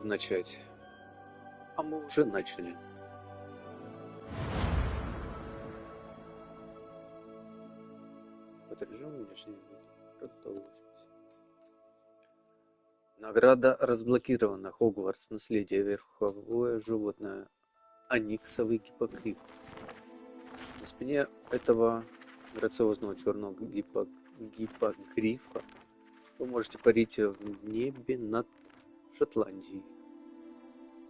начать. А мы уже начали. Под режимом внешний вид. Продолжить. Награда разблокирована. Хогвартс. Наследие. Верховое животное. Аниксовый гиппогриф. На спине этого грациозного черного гиппогрифа вы можете парить в небе над Шотландией.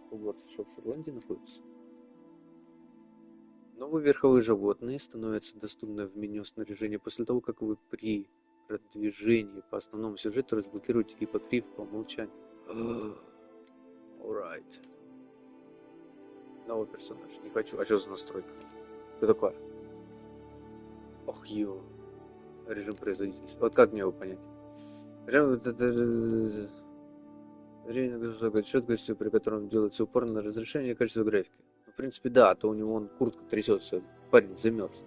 Хогвартс, что в Шотландии находится. Новые верховые животные становятся доступны в меню снаряжения после того, как вы при продвижении по основному сюжету разблокируете гиппогриф по умолчанию. Alright. Новый персонаж. Не хочу. А что за настройка? Что такое? Ох, ё. Режим производительности. Вот как мне его понять? Зрение высокой четкостью, при котором делается упор на разрешение и качество графики. В принципе, да, а то у него вон куртка трясется, парень замерз.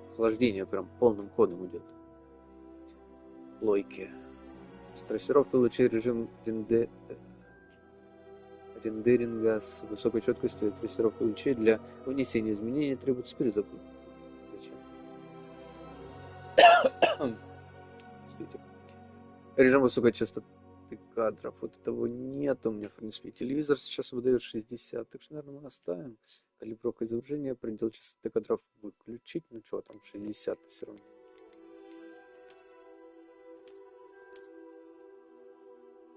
Охлаждение прям полным ходом идет. Лойки. С трассировкой лучей режим рендеринга с высокой четкостью и трассировкой лучей для внесения изменений требуется перезапуск. Зачем? Простите. Режим высокой частоты кадров. Вот этого нет у меня, в принципе. Телевизор сейчас выдает 60, так что, наверное, мы оставим. Калибровка изображения, предел частоты кадров выключить. Ну что, там 60 все равно.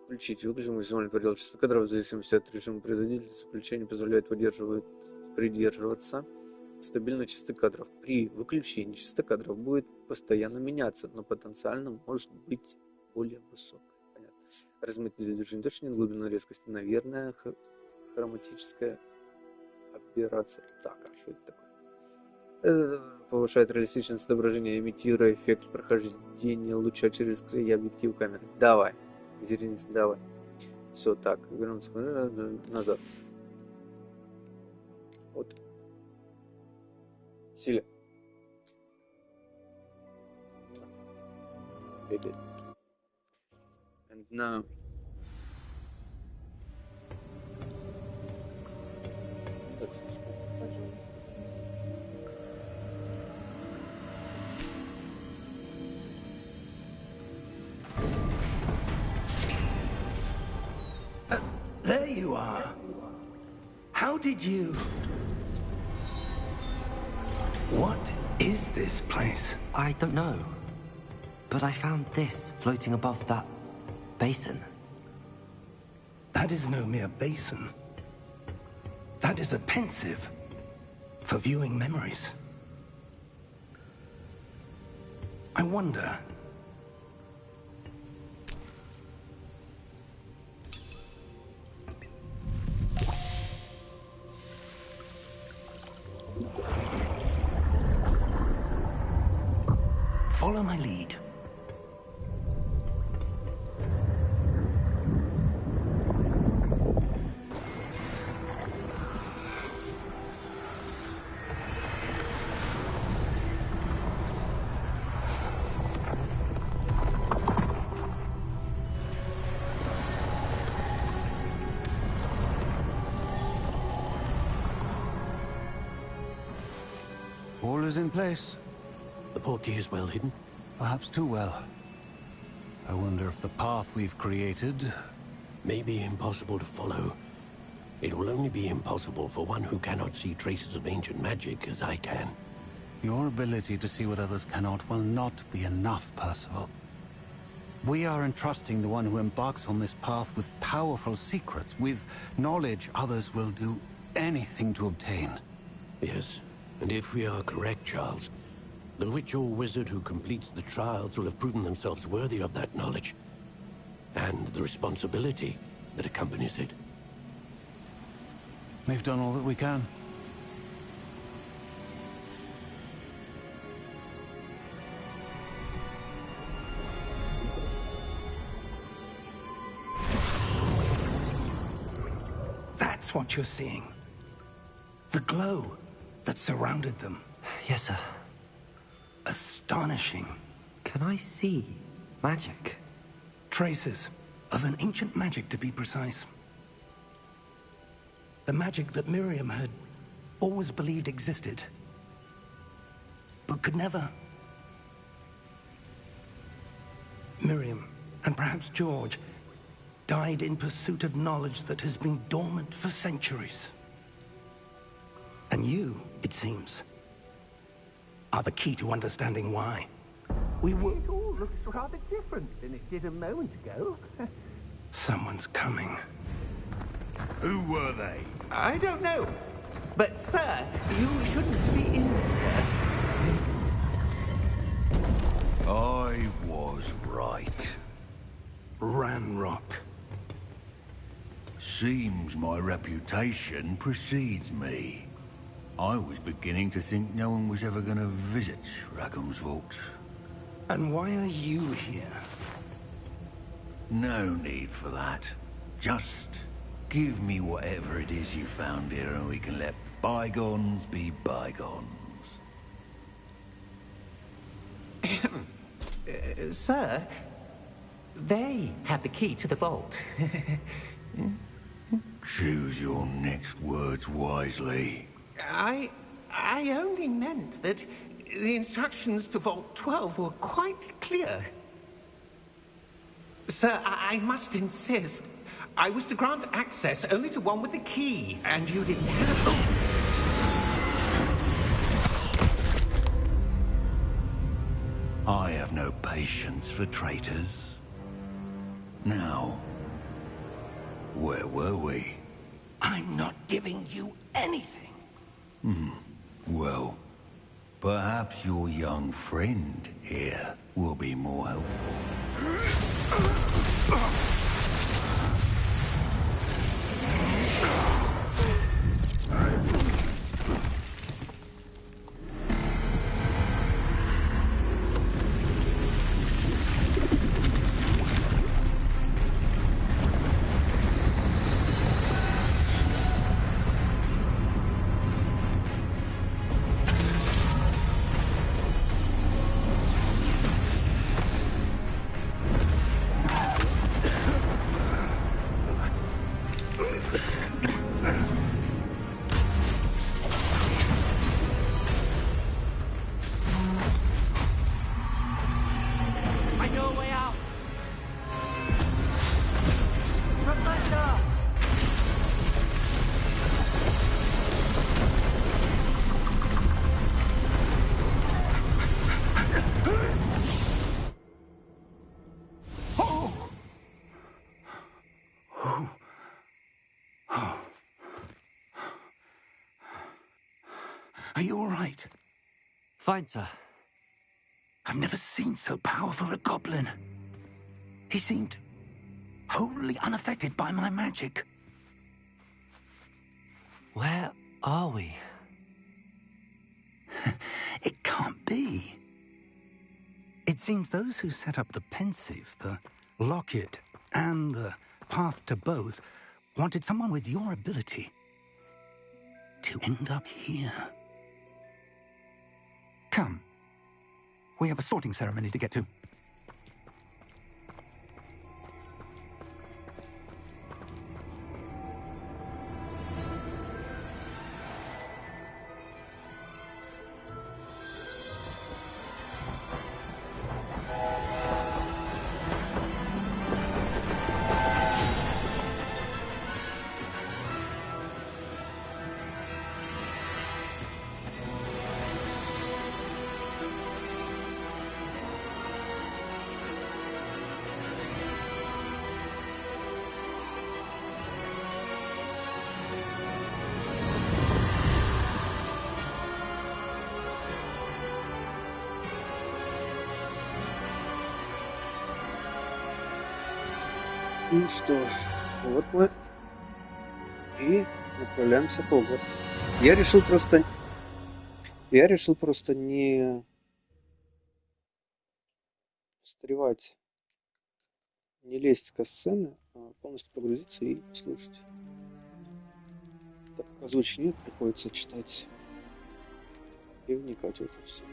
Включить. Выключим максимальный предел частоты кадров в зависимости от режима производительности. Включение позволяет придерживаться стабильной частоты кадров. При выключении частота кадров будет постоянно меняться, но потенциально может быть более высокой. Размытие движения точно нет, глубина резкости, наверное, хроматическая операция. Так, а что это такое? Это повышает реалистичность изображения, имитируя эффект прохождения луча через края объектива камеры. Давай, зерница, давай. Все, так, вернуться назад. Вот. Силя. Бегай. And now. There you are. How did you... What is this place? I don't know. But I found this floating above that basin. That is no mere basin. That is a pensive for viewing memories. I wonder... Follow my lead. All is in place. The portkey is well hidden. Perhaps too well. I wonder if the path we've created... May be impossible to follow. It will only be impossible for one who cannot see traces of ancient magic as I can. Your ability to see what others cannot will not be enough, Percival. We are entrusting the one who embarks on this path with powerful secrets, with knowledge others will do anything to obtain. Yes, and if we are correct, Charles, the witch or wizard who completes the trials will have proven themselves worthy of that knowledge, and the responsibility that accompanies it. We've done all that we can. That's what you're seeing. The glow that surrounded them. Yes, sir. Astonishing. Can I see magic? Traces of an ancient magic, to be precise. The magic that Miriam had always believed existed, but could never. Miriam, and perhaps George, died in pursuit of knowledge that has been dormant for centuries. And you, it seems, are the key to understanding why. We were... It all looks rather different than it did a moment ago. Someone's coming. Who were they? I don't know. But, sir, you shouldn't be in here. I was right. Ranrock. Seems my reputation precedes me. I was beginning to think no one was ever going to visit Rackham's vault. And why are you here? No need for that. Just give me whatever it is you found here and we can let bygones be bygones. Sir, they have the key to the vault. Choose your next words wisely. I only meant that the instructions to Vault 12 were quite clear. Sir, I must insist. I was to grant access only to one with the key, and you didn't have it. I have no patience for traitors. Now, where were we? I'm not giving you anything. Well, perhaps your young friend here will be more helpful. I know a way out. Professor! Are you all right? Fine, sir. I've never seen so powerful a goblin. He seemed wholly unaffected by my magic. Where are we? It can't be. It seems those who set up the pensive, the locket, and the path to both wanted someone with your ability to end up here. Come. We have a sorting ceremony to get to. Ну что, вот мы и направляемся в Хогвартс. Я решил просто не встревать, не лезть к сцены, а полностью погрузиться и послушать. Так как озвучки нет, приходится читать и вникать в это все.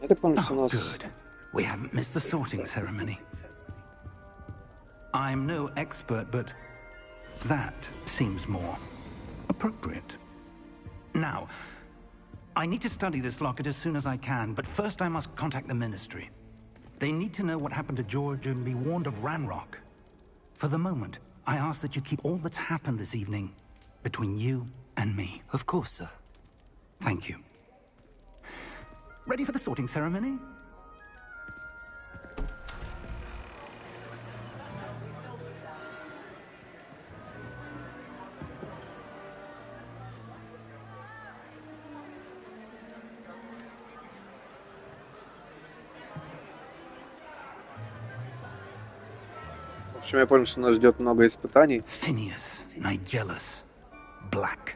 Я так понял, что у Oh, нас... good. We haven't missed the sorting ceremony. I'm no expert, but that seems more appropriate. Now, I need to study this locket as soon as I can, but first I must contact the Ministry. They need to know what happened to George and be warned of Ranrock. For the moment, I ask that you keep all that's happened this evening between you and me. Of course, sir. Thank you. Ready for the sorting ceremony? В общем, я понял, что нас ждет много испытаний. Phineas, Nigellus, Black.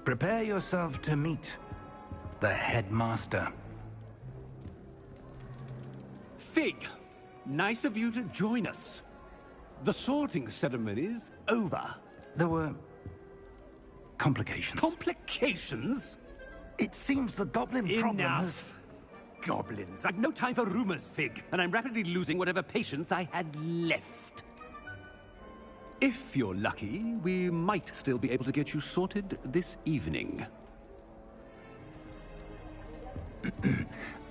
Prepare yourself to meet the headmaster. Fig, nice of you to join us. The sorting ceremony's over. There were complications. Complications? It seems the goblin problem has... Enough. Goblins. I've no time for rumors, Fig, and I'm rapidly losing whatever patience I had left. If you're lucky, we might still be able to get you sorted this evening.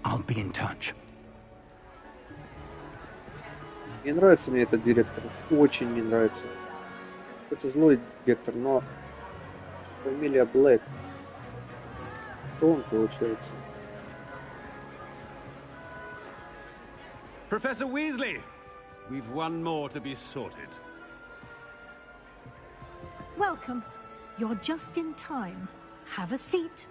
I'll be in touch. Не нравится мне этот директор. Очень не нравится. Какой-то злой директор, но фамилия Блэк. Что он получается? Professor Weasley, we've one more to be sorted. Welcome. You're just in time. Have a seat.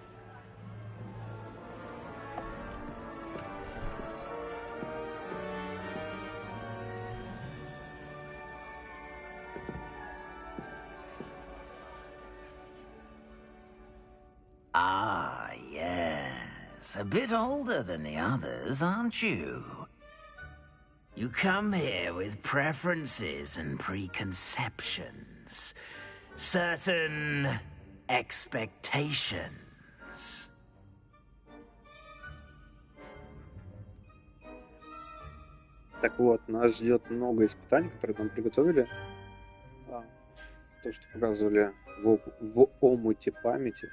Ah, yes. A bit older than the others, aren't you? You come here with preferences and preconceptions. Certain expectations. Так вот, нас ждет много испытаний, которые нам приготовили. То, что показывали в омуте памяти.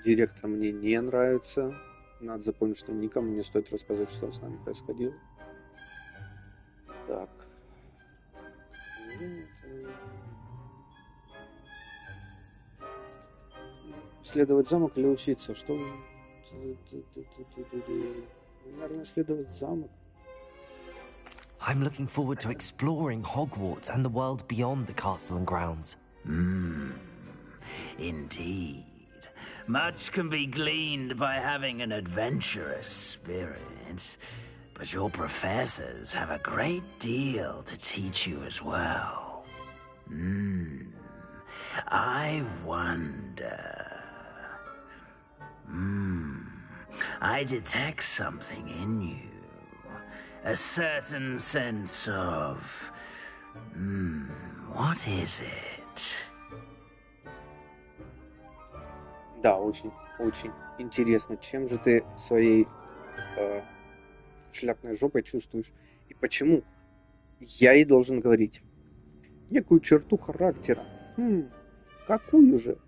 Директор мне не нравится. Надо запомнить, что никому не стоит рассказывать, что с нами происходило. Так. Исследовать замок или учиться? Что? Наверное, исследовать замок. I'm looking forward to exploring Hogwarts and the world beyond the castle and grounds. Indeed. Much can be gleaned by having an adventurous spirit, but your professors have a great deal to teach you as well. I wonder... I detect something in you. A certain sense of... what is it? Да, очень интересно. Чем же ты своей шляпной жопой чувствуешь? И почему я ей должен говорить? Некую черту характера. Какую же?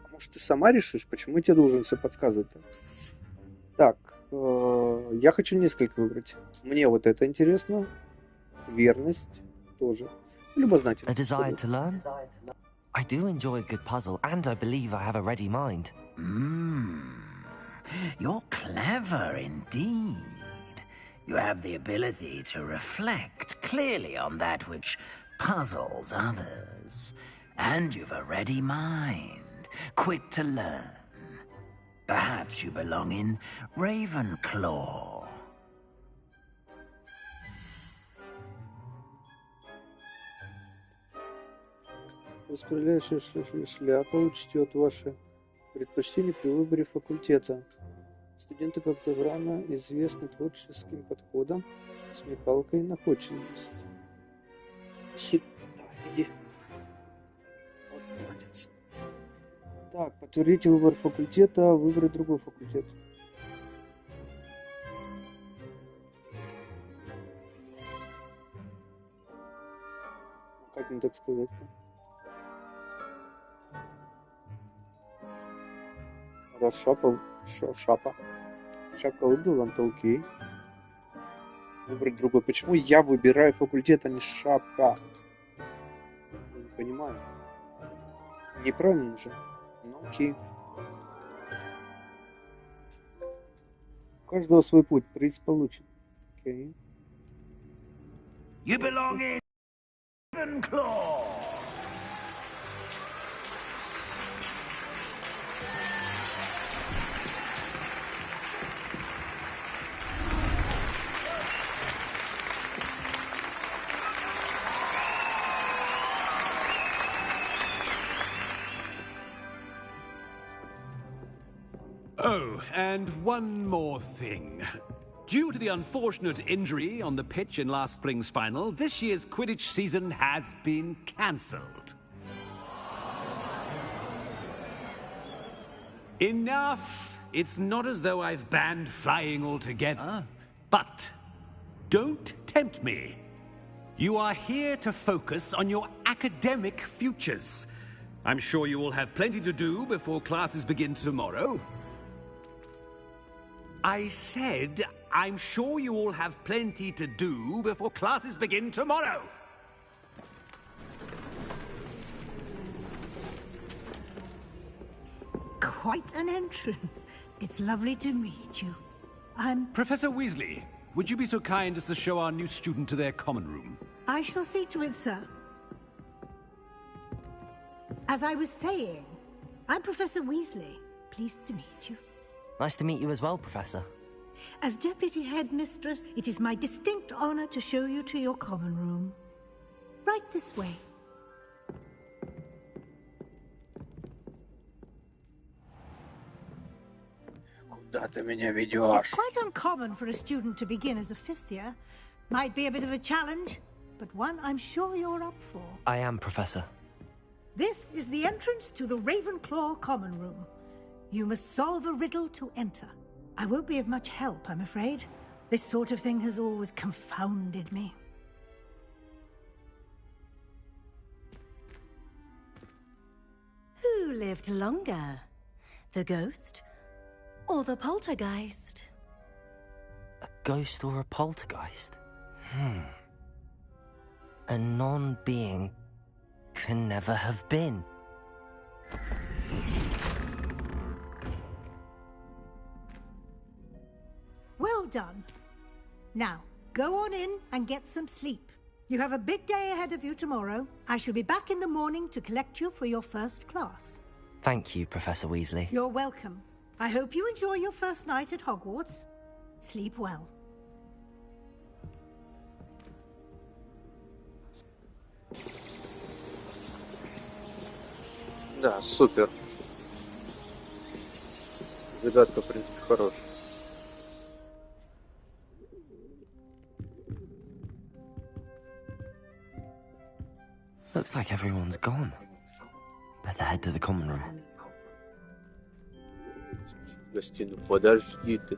А может, ты сама решишь, почему я тебе должен все подсказывать-то? Так, я хочу несколько выбрать. Мне вот это интересно. Верность тоже. Любознательность. A desire to learn? I do enjoy a good puzzle, and I believe I have a ready mind. You're clever indeed. You have the ability to reflect clearly on that which puzzles others. And you've a ready mind, quick to learn. Perhaps you belong in Ravenclaw. Распределяющая шляпа учтет ваши предпочтения при выборе факультета. Студенты Каптеврана известны творческим подходом, смекалкой и находчивостью. Сюда, иди. Вот, молодец. Так, подтвердите выбор факультета, выбрать другой факультет. Как мне так сказать-то? Раз шапка выбрала, то окей. Выбрать другой. Почему я выбираю факультет, а не шапка? Я не понимаю. Неправильно же. Ну окей. У каждого свой путь. Приз получен. Окей. You belong in Ravenclaw. Oh, and one more thing. Due to the unfortunate injury on the pitch in last spring's final, this year's Quidditch season has been cancelled. Enough! It's not as though I've banned flying altogether. But don't tempt me. You are here to focus on your academic futures. I'm sure you will have plenty to do before classes begin tomorrow. I said, I'm sure you all have plenty to do before classes begin tomorrow. Quite an entrance. It's lovely to meet you. Professor Weasley, would you be so kind as to show our new student to their common room? I shall see to it, sir. As I was saying, I'm Professor Weasley. Pleased to meet you. Nice to meet you as well, Professor. As Deputy Headmistress, it is my distinct honor to show you to your common room. Right this way. Куда ты меня It's ведешь? quite uncommon for a student to begin as a fifth year. Might be a bit of a challenge, but one I'm sure you're up for. I am, Professor. This is the entrance to the Ravenclaw common room. You must solve a riddle to enter. I won't be of much help, I'm afraid. This sort of thing has always confounded me. Who lived longer? The ghost or the poltergeist? A ghost or a poltergeist? A non-being can never have been. Well done. Now, go on in and get some sleep. You have a big day ahead of you tomorrow. I shall be back in the morning to collect you for your first class. Thank you, Professor Weasley. You're welcome. I hope you enjoy your first night at Hogwarts. Sleep well. Да, супер. Загадка, в принципе, хорошая. Looks like everyone's gone. Better head to the common room. Гостиную. Подожди ты.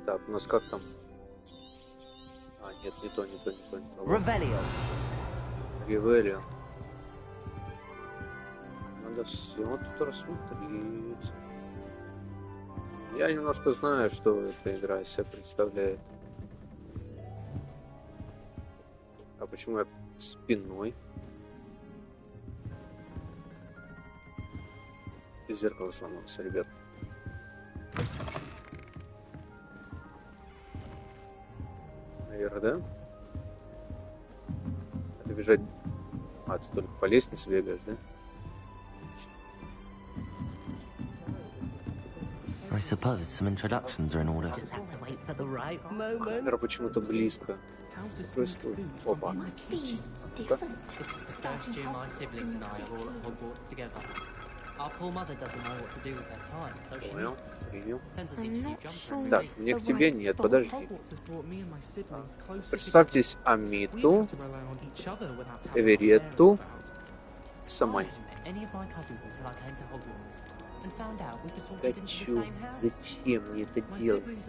Так, у нас как там? А, нет, не то. Revelio. Ревелио. Надо все тут рассмотреть. Я немножко знаю, что эта игра из себя представляет. А почему я спиной? И зеркало сломалось, ребят. Наверное, да? Это бежать... А, ты только по лестнице бегаешь, да? I suppose some introductions are in order. Just have to wait for the right moment. Камера почему-то близко. Что происходит? Опа. This is the first year my siblings and I are all at Hogwarts together. Our poor mother doesn't know what to do with her time, so she Понял, принял. sends us interview jumpers. Так, мне к тебе нет, подожди. Представьтесь Амиту, Эверетту, Саманте. Хочу. Зачем мне это делать?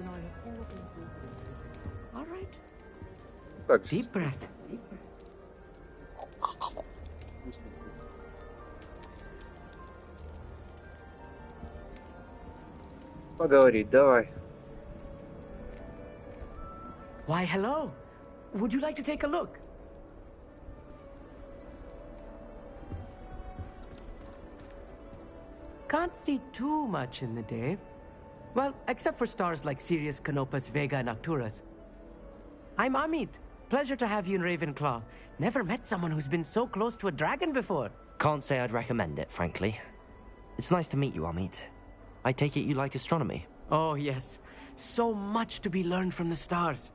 Как же? Deep breath. поговорить, давай. Why, hello. Would you like to take a look? Can't see too much in the day. Well, except for stars like Sirius, Canopus, Vega, and Arcturus. I'm Amit. Pleasure to have you in Ravenclaw. Never met someone who's been so close to a dragon before. Can't say I'd recommend it, frankly. It's nice to meet you, Amit. I take it you like astronomy? Oh, yes. So much to be learned from the stars.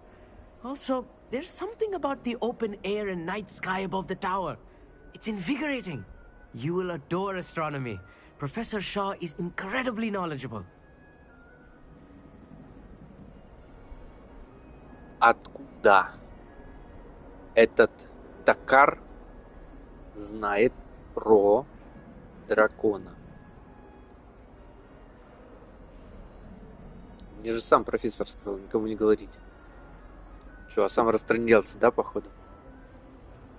Also, there's something about the open air and night sky above the tower. It's invigorating. You will adore astronomy. Professor Shaw is incredibly knowledgeable. Откуда этот Такар знает про дракона? Мне же сам профессор сказал никому не говорить. Чё, а сам растрынделся, да, походу?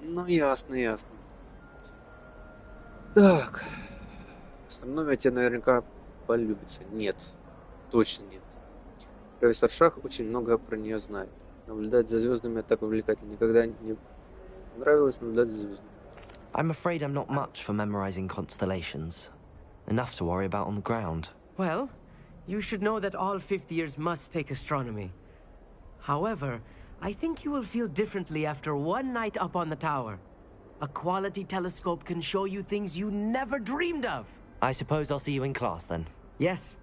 Ну, ясно, ясно. Так. Астрономия тебе наверняка полюбится. Нет. Точно нет. Профессор Шах очень много про нее знает. Наблюдать за звездами так увлекательно. Никогда не нравилось наблюдать за звездами. I'm afraid I'm not much for memorizing constellations. Enough to worry about on the ground. Well, you should know that all fifth years must take astronomy. However, I think you will feel differently after one night up on the tower. A quality telescope can show you things you never dreamed of. I suppose I'll see you in class then. Yes.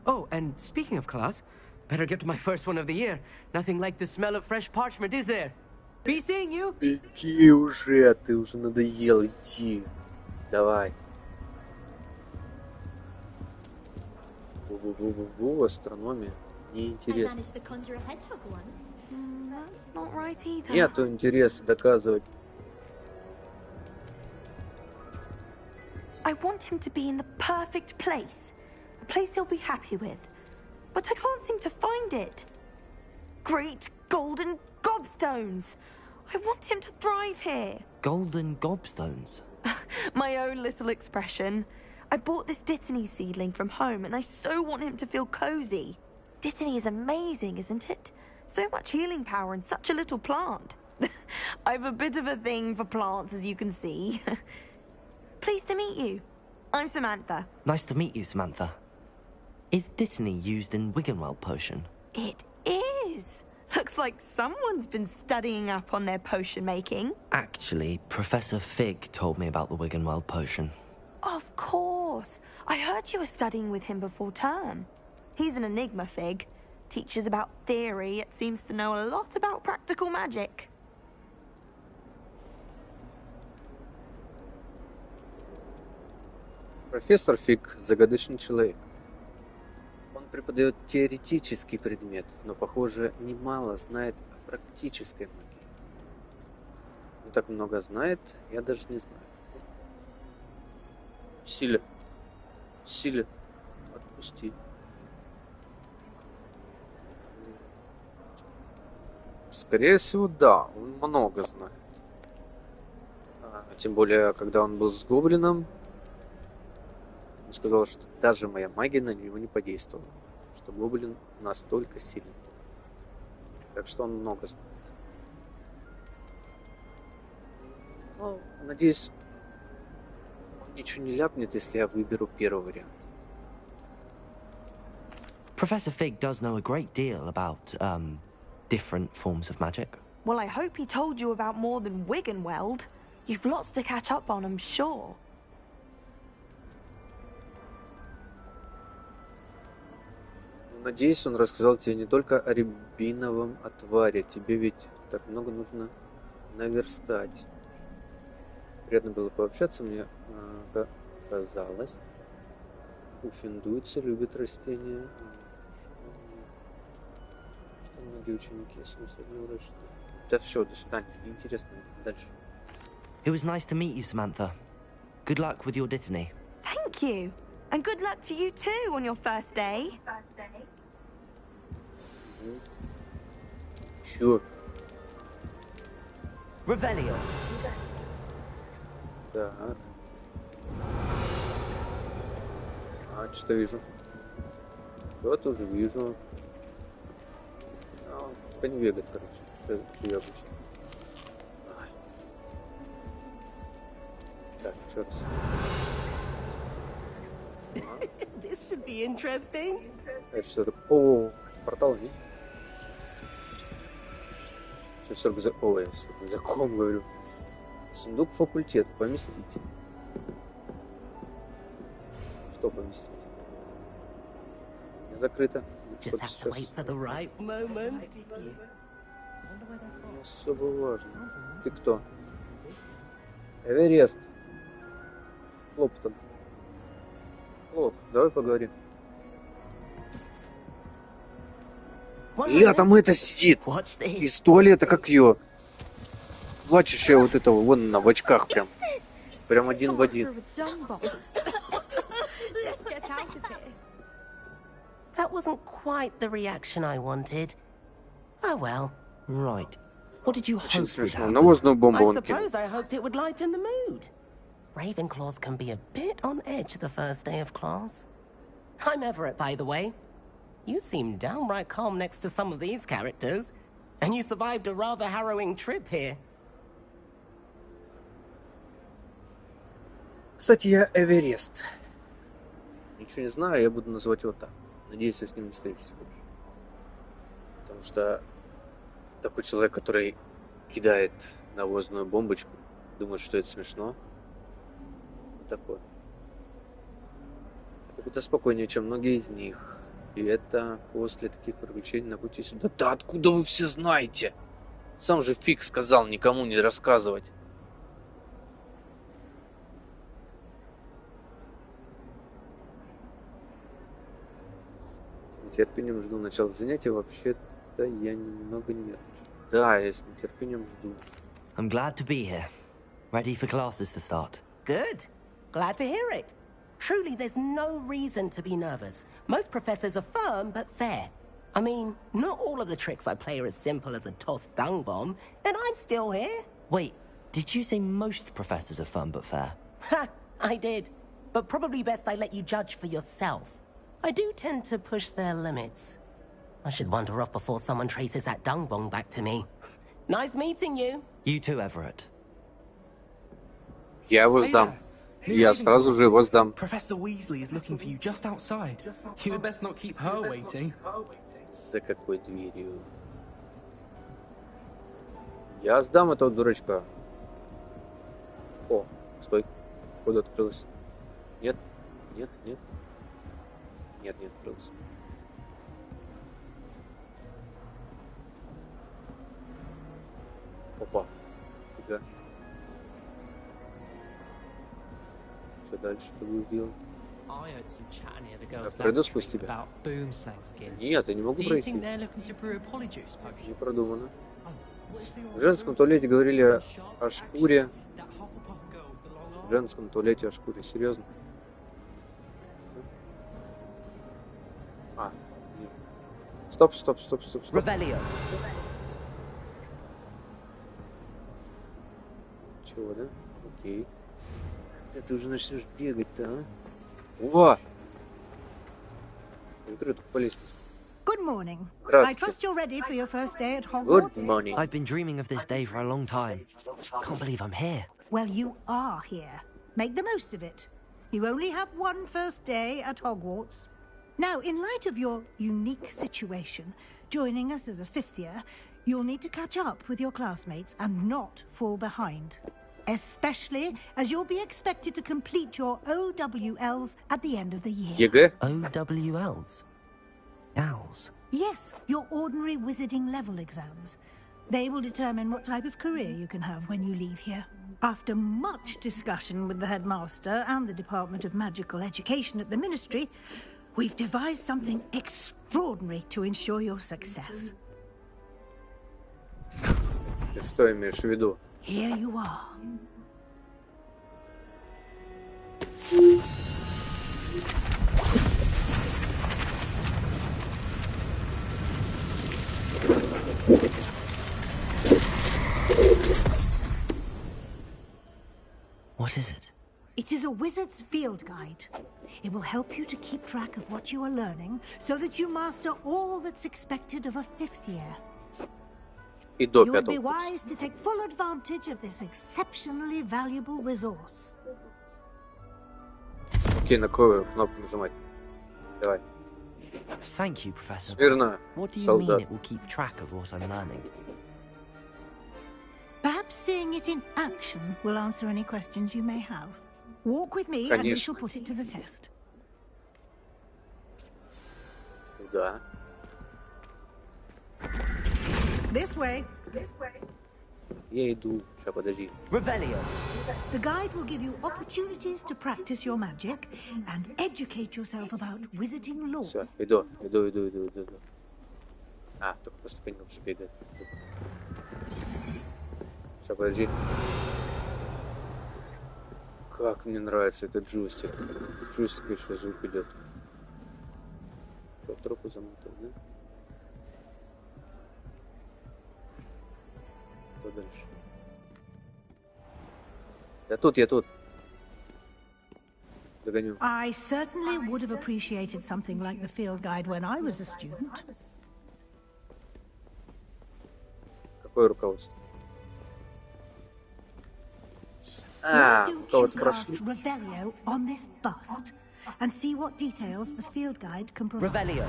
Oh, and speaking of class, better get to my first one of the year. Nothing like the smell of fresh parchment, is there? Be seeing you. Иди уже, ты уже надоел идти. Давай. Бу-бу-бу-бу-бу, астрономия. Неинтересно. That's not right either. Нету интереса доказывать. I want him to be in the perfect place. A place he'll be happy with. But I can't seem to find it. Great golden gobstones! I want him to thrive here. Golden gobstones? My own little expression. I bought this Dittany seedling from home and I so want him to feel cozy. Dittany is amazing, isn't it? So much healing power in such a little plant. I've a bit of a thing for plants, as you can see. Pleased to meet you. I'm Samantha. Nice to meet you, Samantha. Is Dittany used in Wiggenweld potion? It is. Looks like someone's been studying up on their potion making. Actually, Professor Fig told me about the Wiggenweld potion. Of course. I heard you were studying with him before term. He's an enigma, Fig. Teaches about theory, yet seems to know a lot about practical magic. Профессор Фиг – загадочный человек. Он преподает теоретический предмет, но, похоже, немало знает о практической магии. Он так много знает, я даже не знаю. Силя. Силя. Отпусти. Скорее всего, да, он много знает. Тем более, когда он был с гоблином, он сказал, что даже моя магия на него не подействовала. Что гоблин настолько сильный. Так что он много знает. Ну, надеюсь, он ничего не ляпнет, если я выберу первый вариант. Professor Fig does know a great deal about, different forms of magic. Well, I hope he told you about more than Wiggenweld. You've lots to catch up on, I'm sure. Надеюсь, он рассказал тебе не только о рябиновом отваре. Тебе ведь так много нужно наверстать. Приятно было пообщаться, мне казалось. Уффендуйцы любят растения. Что многие ученики говорят, что... Да все, до свидания. Неинтересно. Дальше. It was nice to meet you, Samantha. Good luck with your Dittany. Thank you. And good luck to you too on your first day. Чё? Revelio. Так. Что вижу? Вот уже вижу. Конь бегает, короче. Что я обучаю? Так, еще раз. This should be interesting. Это что такое? О, портал, не? Что, 40 за... Ой, за ком говорю. Сундук факультета. Поместить. Что поместить? Не закрыто. Just have to wait for the right moment. Не особо важно. Ты кто? Эверест. Клоптон. Клоп, давай поговорим. Ля, там это сидит. Из туалета, как ее. Плачущая вот этого, вон она, в очках прям. Прям один в один. That wasn't quite the reaction I wanted. Oh well. Right. What did you Очень hope would смешно. happen? Навозную бомбу I он кинул. suppose I hoped it would lighten the mood. Ravenclaws can be a bit on edge the first day of class. I'm Everett, by the way. You seem downright calm next to some of these characters, and you survived a rather harrowing trip here. Кстати, я Эверест. Ничего не знаю, я буду называть его так. Надеюсь, я с ним не встречусь больше. Потому что такой человек, который кидает навозную бомбочку, думает, что это смешно. Вот такое. Это куда спокойнее, чем многие из них. И это после таких приключений на пути сюда. Да откуда вы все знаете? Сам же Фиг сказал никому не рассказывать. С нетерпением жду начала занятия. Вообще-то я немного нервничаю. Да, я с нетерпением жду. I'm glad to be here. Ready for classes to start. Good. Glad to hear it. Truly, there's no reason to be nervous. Most professors are firm but fair. I mean, not all of the tricks I play are as simple as a tossed dung bomb, and I'm still here. Wait, did you say most professors are fun but fair? Ha! I did. But probably best I let you judge for yourself. I do tend to push their limits. I should wander off before someone traces that dung bomb back to me. Nice meeting you. You too, Everett. Я его сдам. Я сразу же его сдам. Professor Weasley is looking for you just outside. You had best not keep her waiting. За какой дверью? Я сдам этого дурачка. О, стой. Куда открылась? Нет, нет, нет. Нет, не открылась. Опа. Фига. Что дальше ты будешь делать? Я пройду сквозь тебя? Нет, я не могу пройти. Не продумано. В женском туалете говорили о шкуре. В женском туалете о шкуре. Серьезно? А, вижу. Стоп, стоп, стоп, стоп, стоп. Чего, да? Окей. Ты уже начнешь бегать-то, а? О! Я говорю, только по лестнице. Good morning. I Здравствуйте. trust you're ready for your first day at Hogwarts. Good morning. I've been dreaming of this day for a long time. Can't believe I'm here. Well, you are here. Make the most of it. You only have one first day at Hogwarts. Now, in light of your unique situation, joining us as a fifth year, you'll need to catch up with your classmates and not fall behind. Especially as you'll be expected to complete your OWLs at the end of the year. ЕГЭ? OWLs? Owls? Yes, your ordinary wizarding level exams. They will determine what type of career you can have when you leave here. After much discussion with the headmaster and the Department of Magical Education at the Ministry, we've devised something extraordinary to ensure your success. Ты что имеешь в виду? Here you are. What is it? It is a wizard's field guide. It will help you to keep track of what you are learning so that you master all that's expected of a 5th year. И до You would be 5-го курса. wise to take full advantage of this exceptionally valuable resource. Окей, на какую кнопку нажимать? Давай. Thank you, Professor. Смирно, What do you солдат. mean it will keep track of what I'm learning? Perhaps seeing it in action will answer any questions you may have. Walk with me and we shall Конечно. put it to the test. Да. This way. Я иду. Сейчас, подожди. Revelio. The guide will give you opportunities to practice your magic and educate yourself about wizarding lore. Все, иду. А, только по ступенькам все бегает. Сейчас, подожди. Как мне нравится этот джойстик. С джойстика еще звук идет. Что, трупы замотал, да? Что дальше? Я тут. Догоню. I certainly would have appreciated something like the field guide when I was a student. Какое руководство? Why don't you кого-то cast прошли. Revelio on this bust and see what details the field guide can provide? Revelio.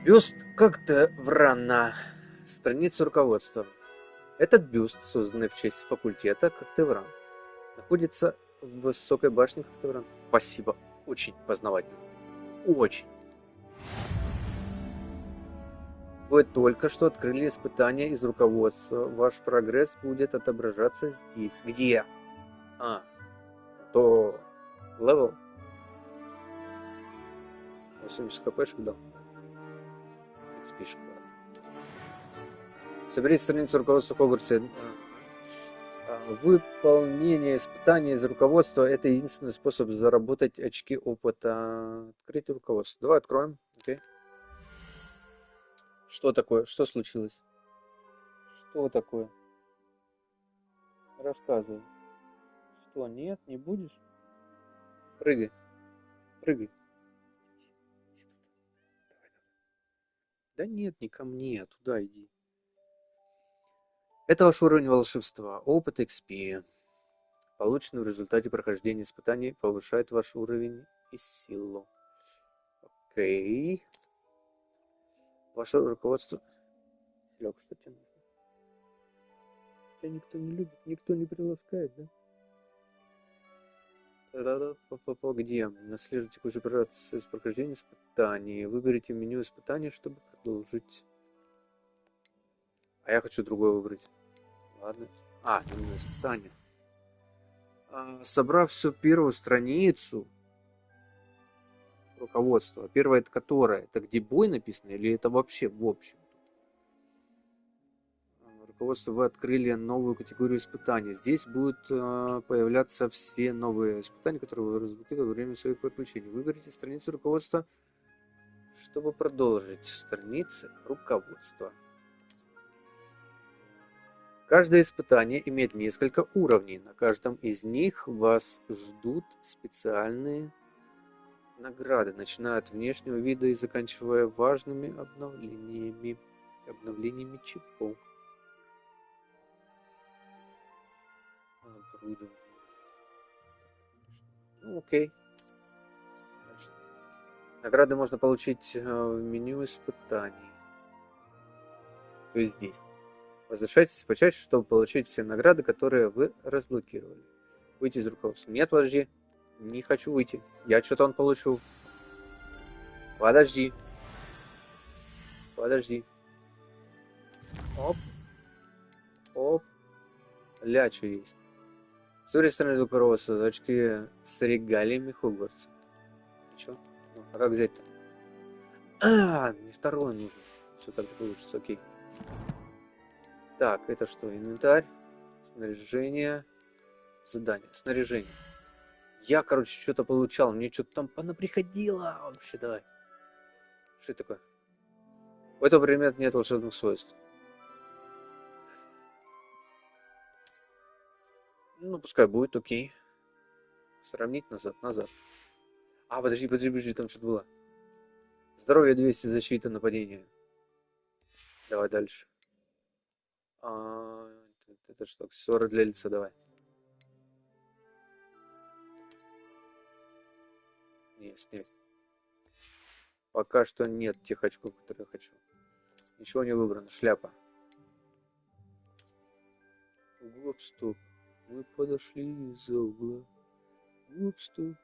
Бюст как-то врана. Страница руководства. Этот бюст, созданный в честь факультета Коктевран, находится в высокой башне Коктевран. Спасибо. Очень познавательно. Очень. Вы только что открыли испытание из руководства. Ваш прогресс будет отображаться здесь. Где? То левел. 80 хпшек дал. XP-шек. Соберите страницу руководства Хогвартса. Выполнение испытаний из руководства – это единственный способ заработать очки опыта. Открыть руководство. Давай откроем. Окей. Что такое? Что случилось? Что такое? Рассказывай. Что, нет, не будешь? Прыгай. Прыгай. Да нет, не ко мне, туда иди. Это ваш уровень волшебства. Опыт XP. Полученный в результате прохождения испытаний повышает ваш уровень и силу. Окей. Ваше руководство... Серег, что тебе нужно? Тебя никто не любит, никто не приласкает, да? Где? Наследуйте текущий процесс прохождения испытаний. Выберите меню испытаний, чтобы продолжить. А я хочу другое выбрать. Ладно. Меню испытания. Собрав всю первую страницу руководства. Первая это которая? Это где бой написано или это вообще в общем? Руководство, вы открыли новую категорию испытаний. Здесь будут появляться все новые испытания, которые вы разблокируете во время своих приключений. Выберите страницу руководства, чтобы продолжить. Страницы руководства. Каждое испытание имеет несколько уровней. На каждом из них вас ждут специальные награды, начиная от внешнего вида и заканчивая важными обновлениями. Обновлениями чего? Окей. Дальше. Награды можно получить в меню испытаний. То есть здесь. Возвращайтесь почаще, чтобы получить все награды, которые вы разблокировали. Выйти из руководства. Нет, подожди. Не хочу выйти. Я что-то получу. Подожди. Оп. Что есть. Смотрите страницу руководства. Очки с регалиями Хогвартса. Чё? А как взять-то? Мне второе нужно. Все так получится, окей. Так, это что? Инвентарь, снаряжение, задание. Снаряжение. Я, что-то получал. Мне что-то там понаприходило. Вообще, давай. Что это такое? У этого предмета нет волшебных свойств. Ну, пускай будет, окей. Сравнить назад, назад. А, подожди, там что-то было. Здоровье 200, защита, нападение. Давай дальше. Это что, аксессуары для лица, давай. Не, снять. Пока что нет тех очков, которые я хочу. Ничего не выбрано. Шляпа. Гоп-стоп. Мы подошли из-за угла. Гоп-стоп.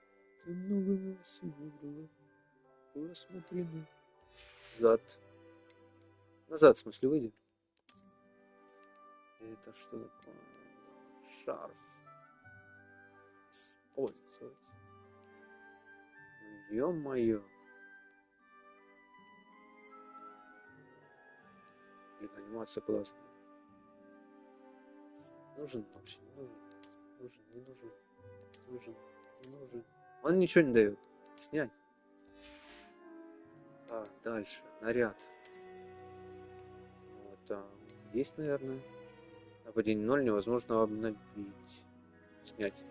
Ты много нас и выбрала. Посмотри назад. Назад, в смысле, выйди. Это что такое? Шарф. Использовать. Ё-моё. Блин, анимация классная. Нужен вообще, не нужен. Нужен, не нужен. Нужен, не нужен. Он ничего не дает. Снять. А, дальше. Наряд. Вот там. Есть, наверное. Нападение 0 невозможно обновить. Снять.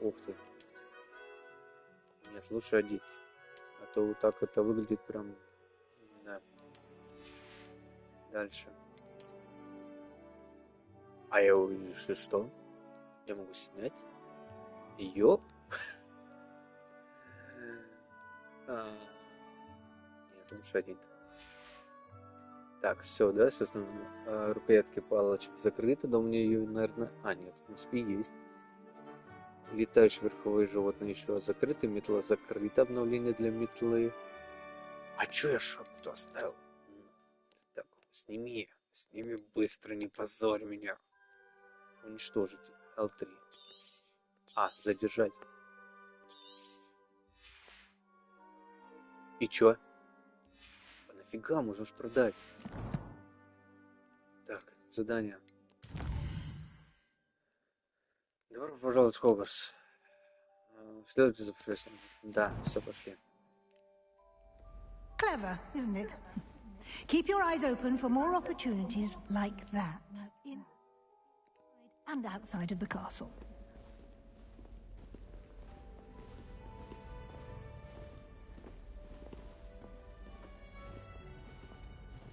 Ух ты. Нет, лучше одеть. А то вот так это выглядит прям... Да. Дальше. А я увижу, что? Я могу снять ее? Нет, лучше один. Так, все, да, собственно, рукоятки палочек закрыты, да у меня ее, наверное... А, нет, в принципе, есть. Летающие верховые животные еще закрыты, метла закрыта, обновление для метлы. А чё я шапку-то оставил? Так, сними быстро, не позорь меня. Уничтожить. L3. А, задержать. И чё? А нафига, можешь продать. Так, задание. Добро пожаловать в Хогвартс. Следуйте за профессором. Да, все, пошли. Clever, isn't it? Keep your eyes open for more opportunities like that. In and outside of the castle.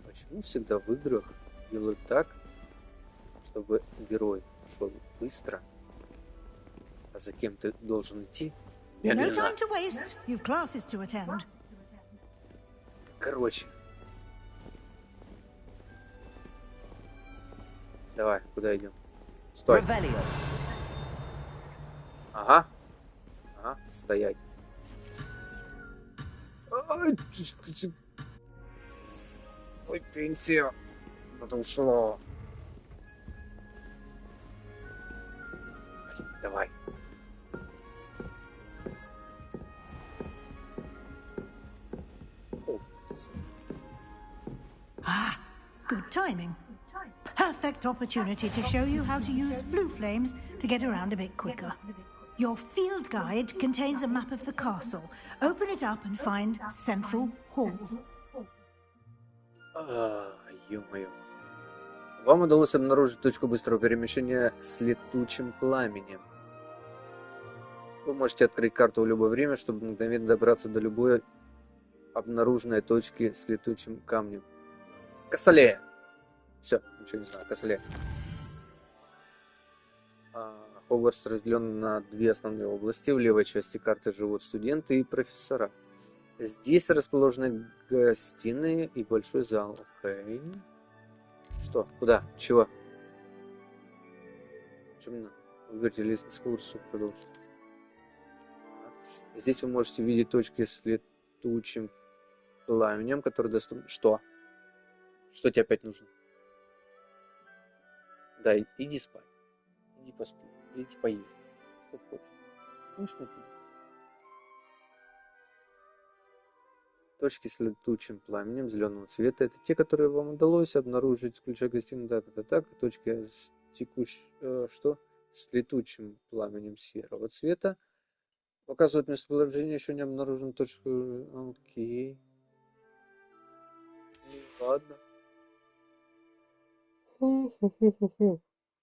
Почему всегда в играх делают так, чтобы герой шел быстро, а за кем ты должен идти No медленно? time to waste. You've classes to attend. Короче. Давай, куда идем? Стой. Ага. Ага, стоять. Ой, пенсия. Куда-то ушло. Давай. Ah, good timing. Perfect opportunity to show you how to use blue flames to get around a bit quicker. Your field guide contains a map of the castle. Open it up and find Central Hall. Ё-моё. Вам удалось обнаружить точку быстрого перемещения с летучим пламенем. Вы можете открыть карту в любое время, чтобы мгновенно добраться до любой обнаруженной точки с летучим камнем. Косолея! Все, ничего не знаю, Косолея. Хогвартс разделен на две основные области. В левой части карты живут студенты и профессора. Здесь расположены гостиные и большой зал. Окей. Что? Куда? Чего? Что мне надо? Выберите лестницу Хогвартса, продолжить. Здесь вы можете видеть точки с летучим пламенем, которые доступны... Что? Что тебе опять нужно? Да, иди спать. Иди поспи. Иди поесть. Что ты хочешь? Скучно тебе? Точки с летучим пламенем зеленого цвета — это те, которые вам удалось обнаружить, включая гостиную, так. Точки с с летучим пламенем серого цвета показывают местоположение еще не обнаруженной точки. Окей. Ладно. В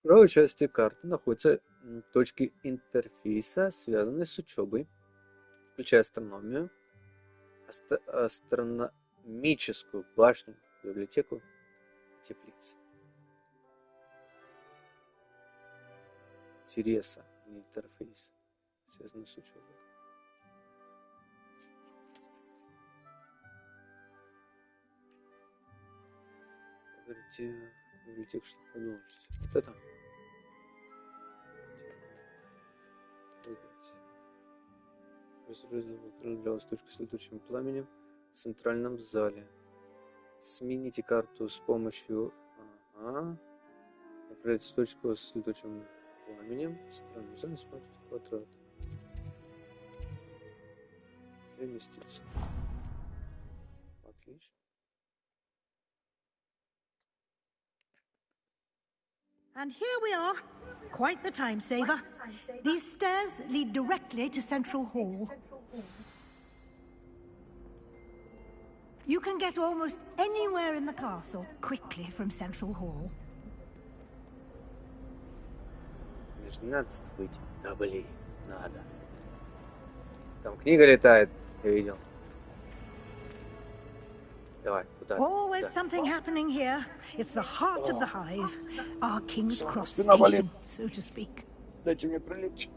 правой части карты находится точки интерфейса, связанные с учебой, включая астрономию, астрономическую башню, библиотеку, теплицы. Интереса, не интерфейс, связанный с учебой. Говорите, библиотеку, что продолжить. Вот это. Для вас точку с летучим пламенем в центральном зале. Смените карту с помощью... Направляйте точку с летучим пламенем в центральном зале с помощью квадрата. Переместиться. Отлично. And here we are. Quite the time saver. These stairs lead directly to Central Hall. You can get almost anywhere in the castle quickly from Central Hall. Меж выйти. Да блин, надо. Там книга летает, я видел. Давай, куда? Always something happening here. It's the heart of the hive. Our King's Cross Спина болит. station, so to speak. Дайте мне прилечь.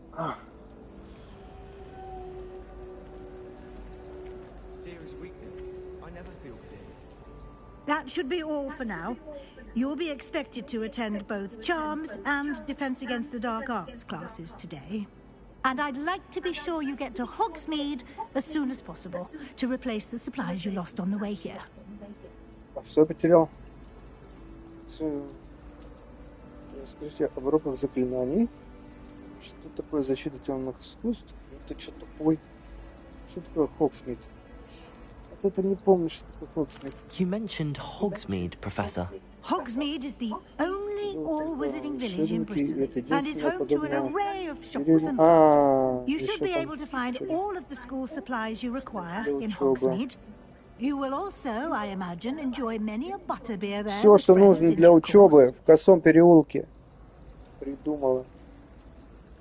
That should be all for now. You'll be expected to attend both Charms and Defense Against the Dark Arts classes today. And I'd like to be sure you get to Hogsmeade as soon as possible to replace the supplies you lost on the way here. А что я потерял? Скажите об уроках заклинаний. Что такое защита темных искусств? Ну ты что тупой? Что такое Хогсмид? Это не помнишь, что такое Хогсмид. You mentioned Hogsmeade, Professor. Hogsmeade is the only all-wizarding village in Britain and is home to an array of shops and bars. You should be able to find all of the school supplies you require in Hogsmeade. You will also, I imagine, enjoy many a butterbeer there. Все, что нужно для учебы в Косом переулке. Придумала.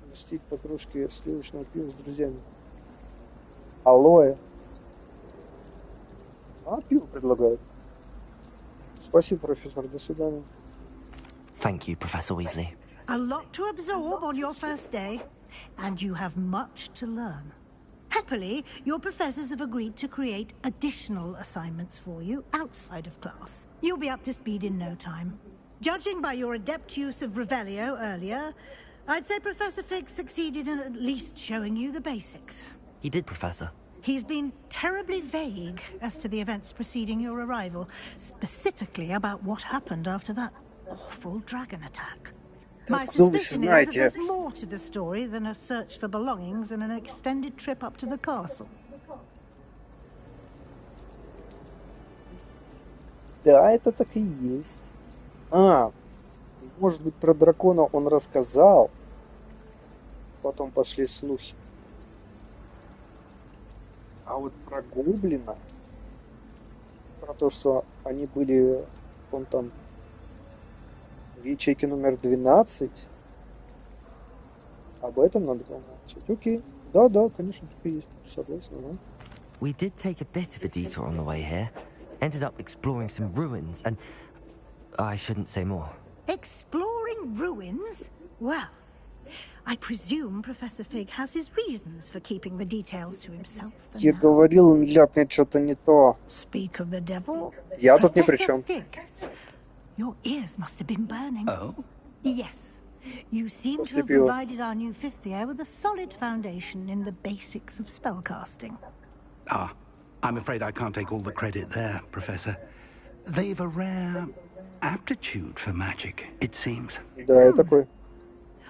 Пустить по кружке сливочного пива с друзьями. Алоэ. А, пиво предлагают. Спасибо, профессор. До свидания. Thank you, Professor Weasley. A lot to absorb on your first day, and you have much to learn. Happily, your professors have agreed to create additional assignments for you outside of class. You'll be up to speed in no time. Judging by your adept use of Revelio earlier, I'd say Professor Fig succeeded in at least showing you the basics. He did, Professor. He's been terribly vague as to the events preceding your arrival, specifically about what happened after that awful dragon attack. My suspicion is that there's more to the story than a search for belongings and an extended trip up to the castle. Да, это так и есть. Может быть, про дракона он рассказал. Потом пошли слухи. А вот про гоблина, про то, что они были в там в ячейке номер 12, об этом надо помолчать. Окей. Да, конечно, так и есть. Согласен, да. We did take a bit of a detour on the way here. Ended up exploring some ruins and... I shouldn't say more. Exploring ruins? Well, I presume Professor Fig has his reasons for keeping the details to himself. Я говорил, он ляпнет что-то не то. Speak of the devil. Я тут ни при чем. Your ears must have been burning. Oh? Yes. You seem to have provided our new fifth year with a solid foundation in the basics of spellcasting. I'm afraid I can't take all the credit there, Professor. They've a rare aptitude for magic, it seems. Да, я такой.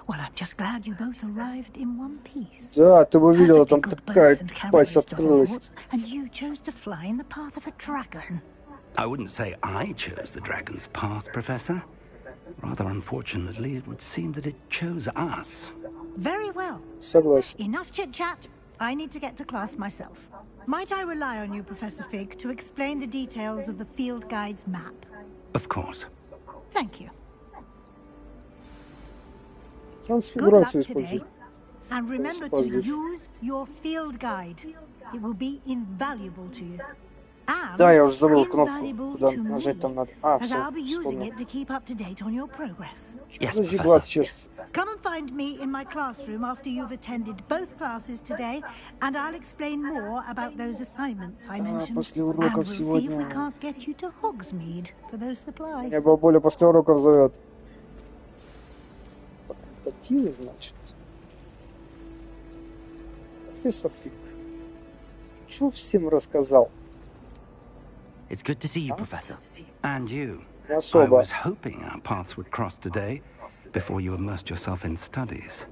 Well, I'm just glad you both arrived in one piece. Да, ты бы видела, там такая пасть открылась. And you chose to fly in the path of a dragon. I wouldn't say I chose the dragon's path, Professor. Rather unfortunately, it would seem that it chose us. Very well. Согласен. Enough chit-chat. I need to get to class myself. Might I rely on you, Professor Fig, to explain the details of the field guide's map? Of course. Thank you. Good luck Трансфигурацию today. используй. And remember to use your field guide. It will be invaluable to you. And Да, я уже забыл кнопку, invaluable куда to нажать me, там надо. А, as все, I'll be using вспомнил. it to keep up to date on your progress. Yes, Подожди, глаз Professor. чешется. Come and find me in my classroom after you've attended both classes today, and I'll explain more about those assignments I mentioned. После And уроков we'll see if we сегодня. can't get you to Hogsmeade for those supplies. Меня бабуля после уроков зовет. Факультативы, значит. Профессор Фиг. Что всем рассказал? It's good to see you, Professor. And you. Не I особо. was hoping our paths would cross today, before you immersed yourself in studies.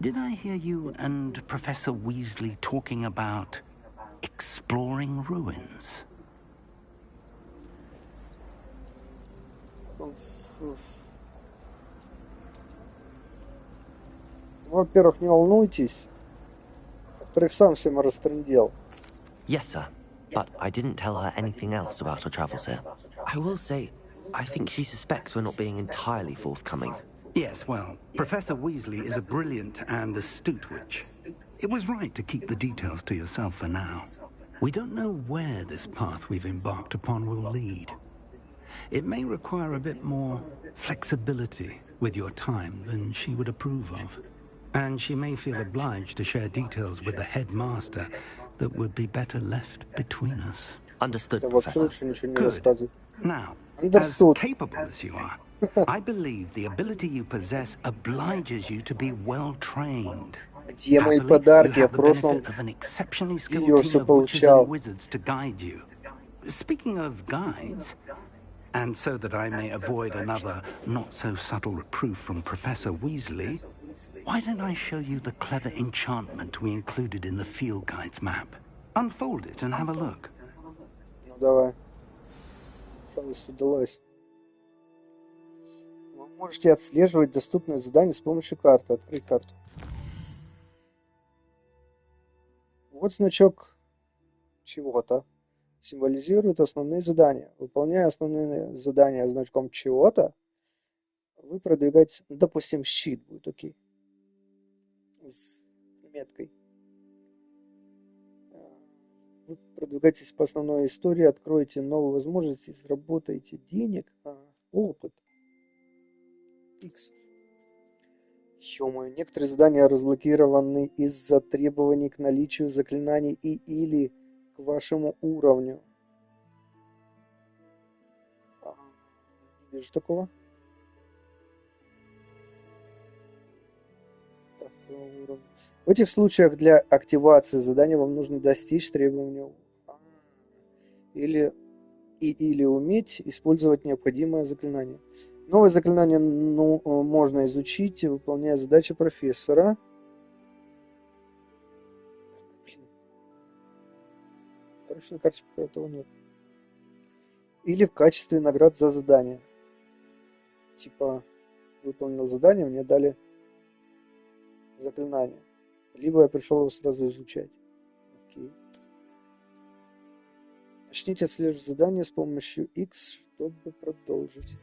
Did I hear you and Professor Weasley talking about exploring ruins? Во-первых, не волнуйтесь. Во-вторых, сам всем растрындел. Yes, sir. But I didn't tell her anything else about our travels here. I will say, I think she suspects we're not being entirely forthcoming. Yes, well, Professor Weasley is a brilliant and astute witch. It was right to keep the details to yourself for now. We don't know where this path we've embarked upon will lead. It may require a bit more flexibility with your time than she would approve of. And she may feel obliged to share details with the headmaster that would be better left between us. Understood, Да вообще Professor. лучше ничего не Good. рассказывай. Now, as Understood. capable as you are, I believe the ability you possess obliges you to be well trained. Где мои Happily, you подарки? Я have в the прошлом benefit of an exceptionally skilled видео team все of witches получал. and wizards to guide you. Speaking of guides, and so that I may avoid another not-so-subtle reproof from Professor Weasley, why don't I show you the clever enchantment we included in the field guide's map? Unfold it and have a look. Ну давай. Шалость удалась. Вы можете отслеживать доступные задания с помощью карты. Открыть карту. Вот значок чего-то. Символизирует основные задания. Выполняя основные задания значком чего-то, вы продвигаетесь, допустим, щит будет, окей, с меткой. Вы продвигаетесь по основной истории, откроете новые возможности, заработаете денег, опыт. X. Ё-моё, некоторые задания разблокированы из-за требований к наличию заклинаний и или к вашему уровню. Не вижу такого. Так, уровень. В этих случаях для активации задания вам нужно достичь требования или уметь использовать необходимое заклинание. Новое заклинание можно изучить, выполняя задачи профессора. Короче, на карте пока этого нет. Или в качестве наград за задание. Типа, выполнил задание, мне дали заклинание. Либо я пришел его сразу изучать. Окей. Начните отслеживать задание с помощью X, чтобы продолжить.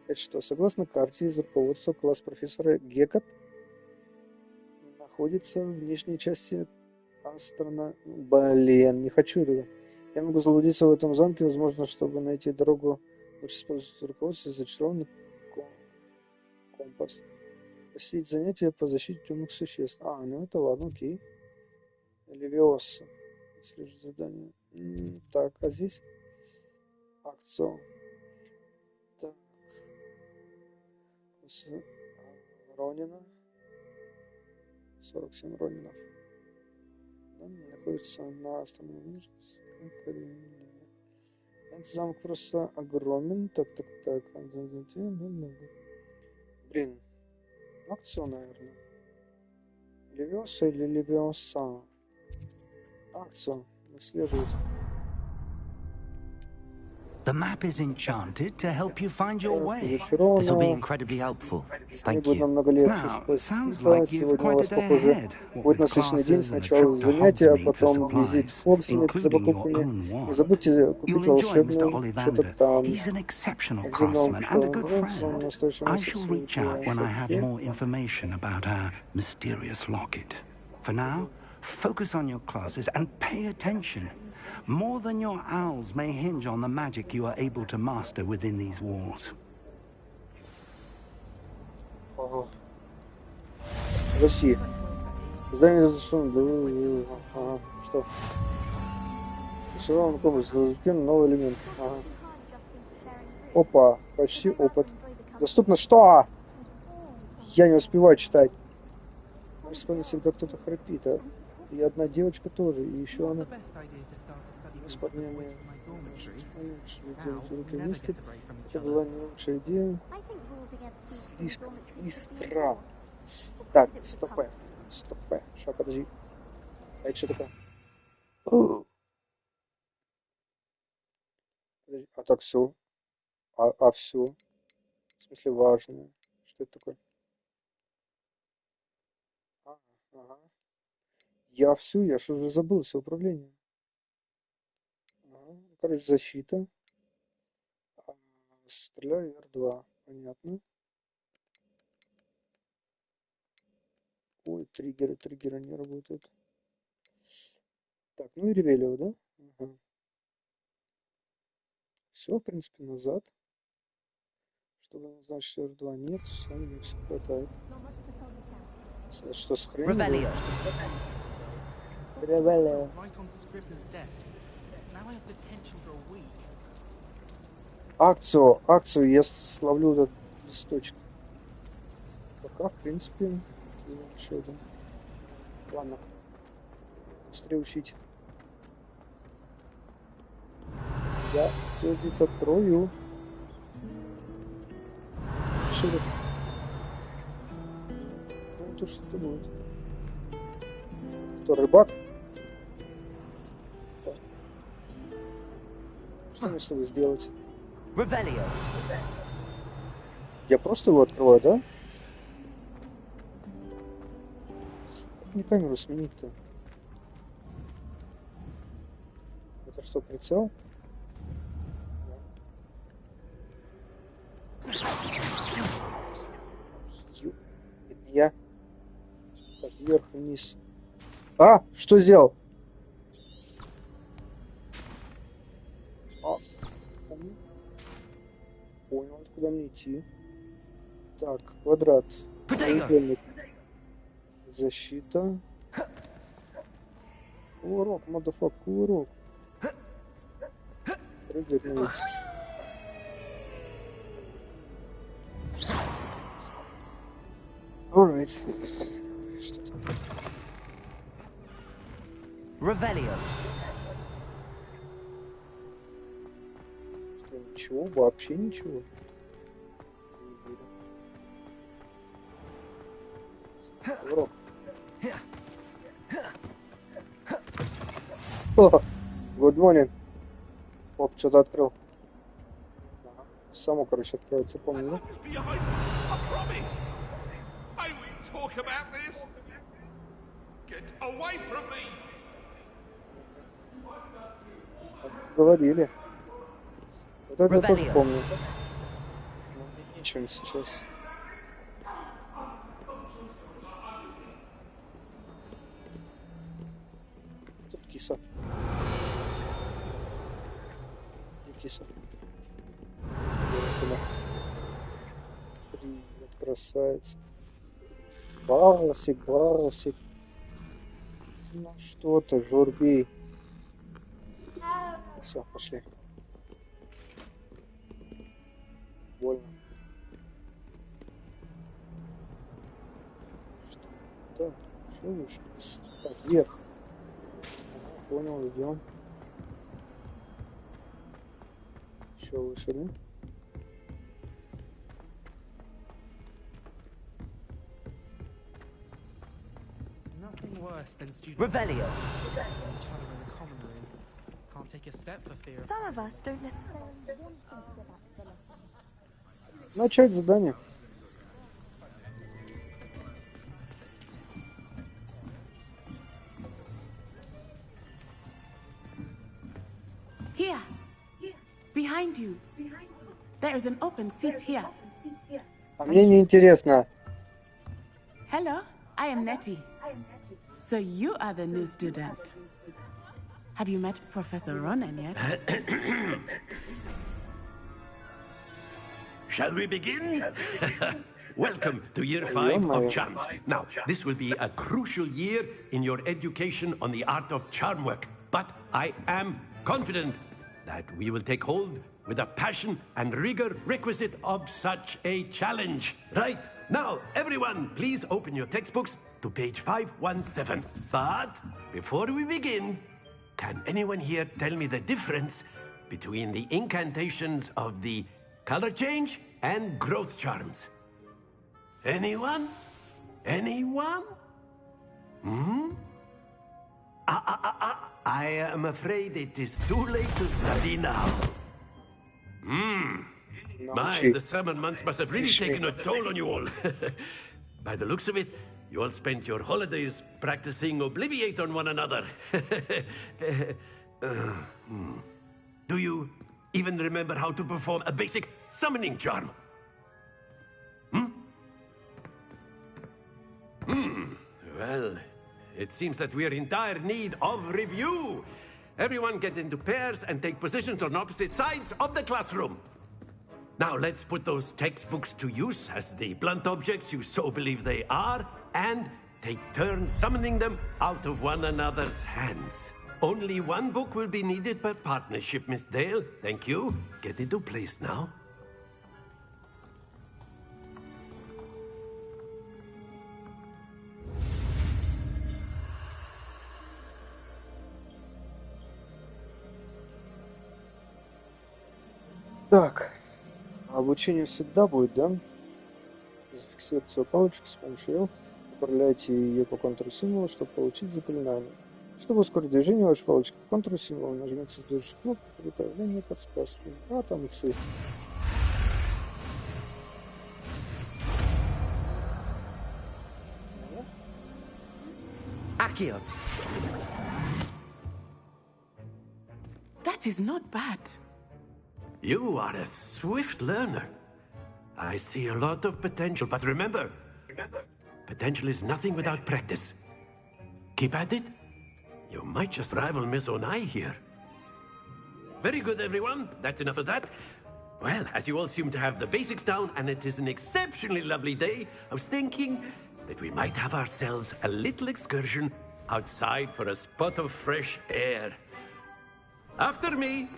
Это что? Согласно карте из руководства, класс профессора Гекат находится в нижней части Астрона. Блин, не хочу туда. Я могу заблудиться в этом замке, возможно, чтобы найти дорогу. Лучше использовать руководство и зачарованный компас. Посетить занятия по защите темных существ. Ну это ладно, окей. Левиоса. Следующее задание. Так, а здесь акцион. Так. Ронина. 47 Ронинов. Находится на основном Этот замок просто огромен. Так. Блин. Акцион, наверное. Левиоса или Левиоса? Акцион. Исследовать. The map is enchanted to help you find your way. This will be Зачаровано. incredibly helpful. Мне Thank будет you. намного легче. Now, sounds Спасибо. like you've Сегодня у quite a вас, day похоже, ahead. What будет with насыщенный день. classes and a Сначала trip to занятия, а Hogsmeade for потом визит в supplies, Хогсмит за including your покупками. own Не wand. забудьте You'll купить enjoy Mr. волшебную что-то Ollivander. там. He's an exceptional Один дом, craftsman что and a good он friend. настоящий I мастер shall своего reach дела. out when I have Сообщи. more information about our mysterious locket. For now, focus on your classes and pay attention. More than your owls may hinge on the magic you are able to master within these walls. Ага. Подожди. Здание разрешено. Ага. Что? Зачарованный комплекс. Разблокирован новый элемент. Ага. Опа. Почти опыт. Доступно что? Я не успеваю читать. В спальне всегда кто-то храпит, а? И одна девочка тоже, и еще она. Мы с парнями делать уроки вместе. Это была не лучшая идея. Слишком быстро. Так, стопэ. Стопэ. Сейчас, подожди. А это что такое? Подожди. А так все. А все. В смысле важное. Что это такое? Ага. Я все, я же уже забыл все управление. Ага. Короче, защита. Стреляю R2. Понятно. Ой, триггеры не работают. Так, ну и ревелио, да? Ага. Все, в принципе, назад. Чтобы назначить R2 нет, все, мне все хватает. Что сохранили? Ревелио. Акцию я словлю этот листочек. Пока, в принципе, еще один. Ладно. Быстрее учить. Я все здесь открою. Через. Ну, тут что-то будет. Кто, рыбак? Так. Что мне с тобой сделать? Я просто его открываю, да? Как мне камеру сменить-то? Это что, прицел? Это я. Так, вверх, вниз. А! Что сделал? Понял, куда мне идти. Так, квадрат. Треугольник. Защита. Кувырок, модофак, кувырок. Прыгает на X. Alright. Что там? Revelio. Что, ничего? Вообще ничего. Урок. Good morning. Оп, что-то открыл. Ага. Само, короче, откроется, помню, да? Говорили. Вот это я тоже помню. Но мне нечем сейчас. Тут киса. Где киса? Привет, красавица. Барсик. Ну что ты, журби. Все, пошли. Больно. Что? Да, еще выше. Так, вверх. Ага, понял, идем. Еще выше, да? Nothing worse than students Revelio. each other in the common room. Can't take a step for fear of... Some of us don't necessarily... Начать задание. Here, behind you. There is an open seat here. А мне не интересно. Hello, I am Nettie. So you are the new student. Have you met Professor Ronan yet? Shall we begin? Welcome to year 5 of charms. Now, this will be a crucial year in your education on the art of charm work. But I am confident that we will take hold with the passion and rigor requisite of such a challenge. Right, now, everyone, please open your textbooks to page 517. But before we begin, can anyone here tell me the difference between the incantations of the color change and growth charms? Anyone? Anyone? I am afraid it is too late to study now. My, the summer months must have really taken a toll on you all. By the looks of it, you all spent your holidays practicing Obliviate on one another. Do you even remember how to perform a basic summoning charm? Well, it seems that we are in dire need of review. Everyone get into pairs and take positions on opposite sides of the classroom. Now let's put those textbooks to use as the blunt objects you so believe they are, and take turns summoning them out of one another's hands. Only one book will be needed per partnership, Miss Dale. Thank you. Get into place now. Так, обучение всегда будет, да? Зафиксируйте свою палочку с помощью L. Управляйте ее по контуру символа, чтобы получить заклинание. Чтобы ускорить движение вашей палочки по контуру символа, нажмите соответствующую кнопку при появлении подсказки. А там иксы. Accio. That is not bad. You are a swift learner. I see a lot of potential, but remember, potential is nothing without practice. Keep at it. You might just rival Miss Onai here. Very good, everyone. That's enough of that. Well, as you all seem to have the basics down, and it is an exceptionally lovely day, I was thinking that we might have ourselves a little excursion outside for a spot of fresh air. After me.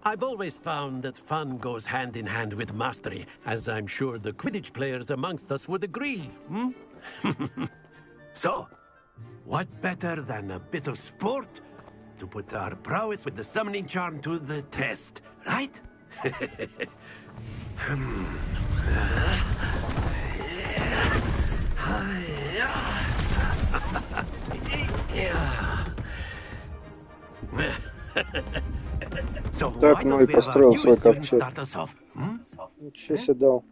I've always found that fun goes hand in hand with mastery, as I'm sure the Quidditch players amongst us would agree, So, what better than a bit of sport to put our prowess with the summoning charm to the test, right? Так, ну и построил свой ковчег. Ничего себе дал.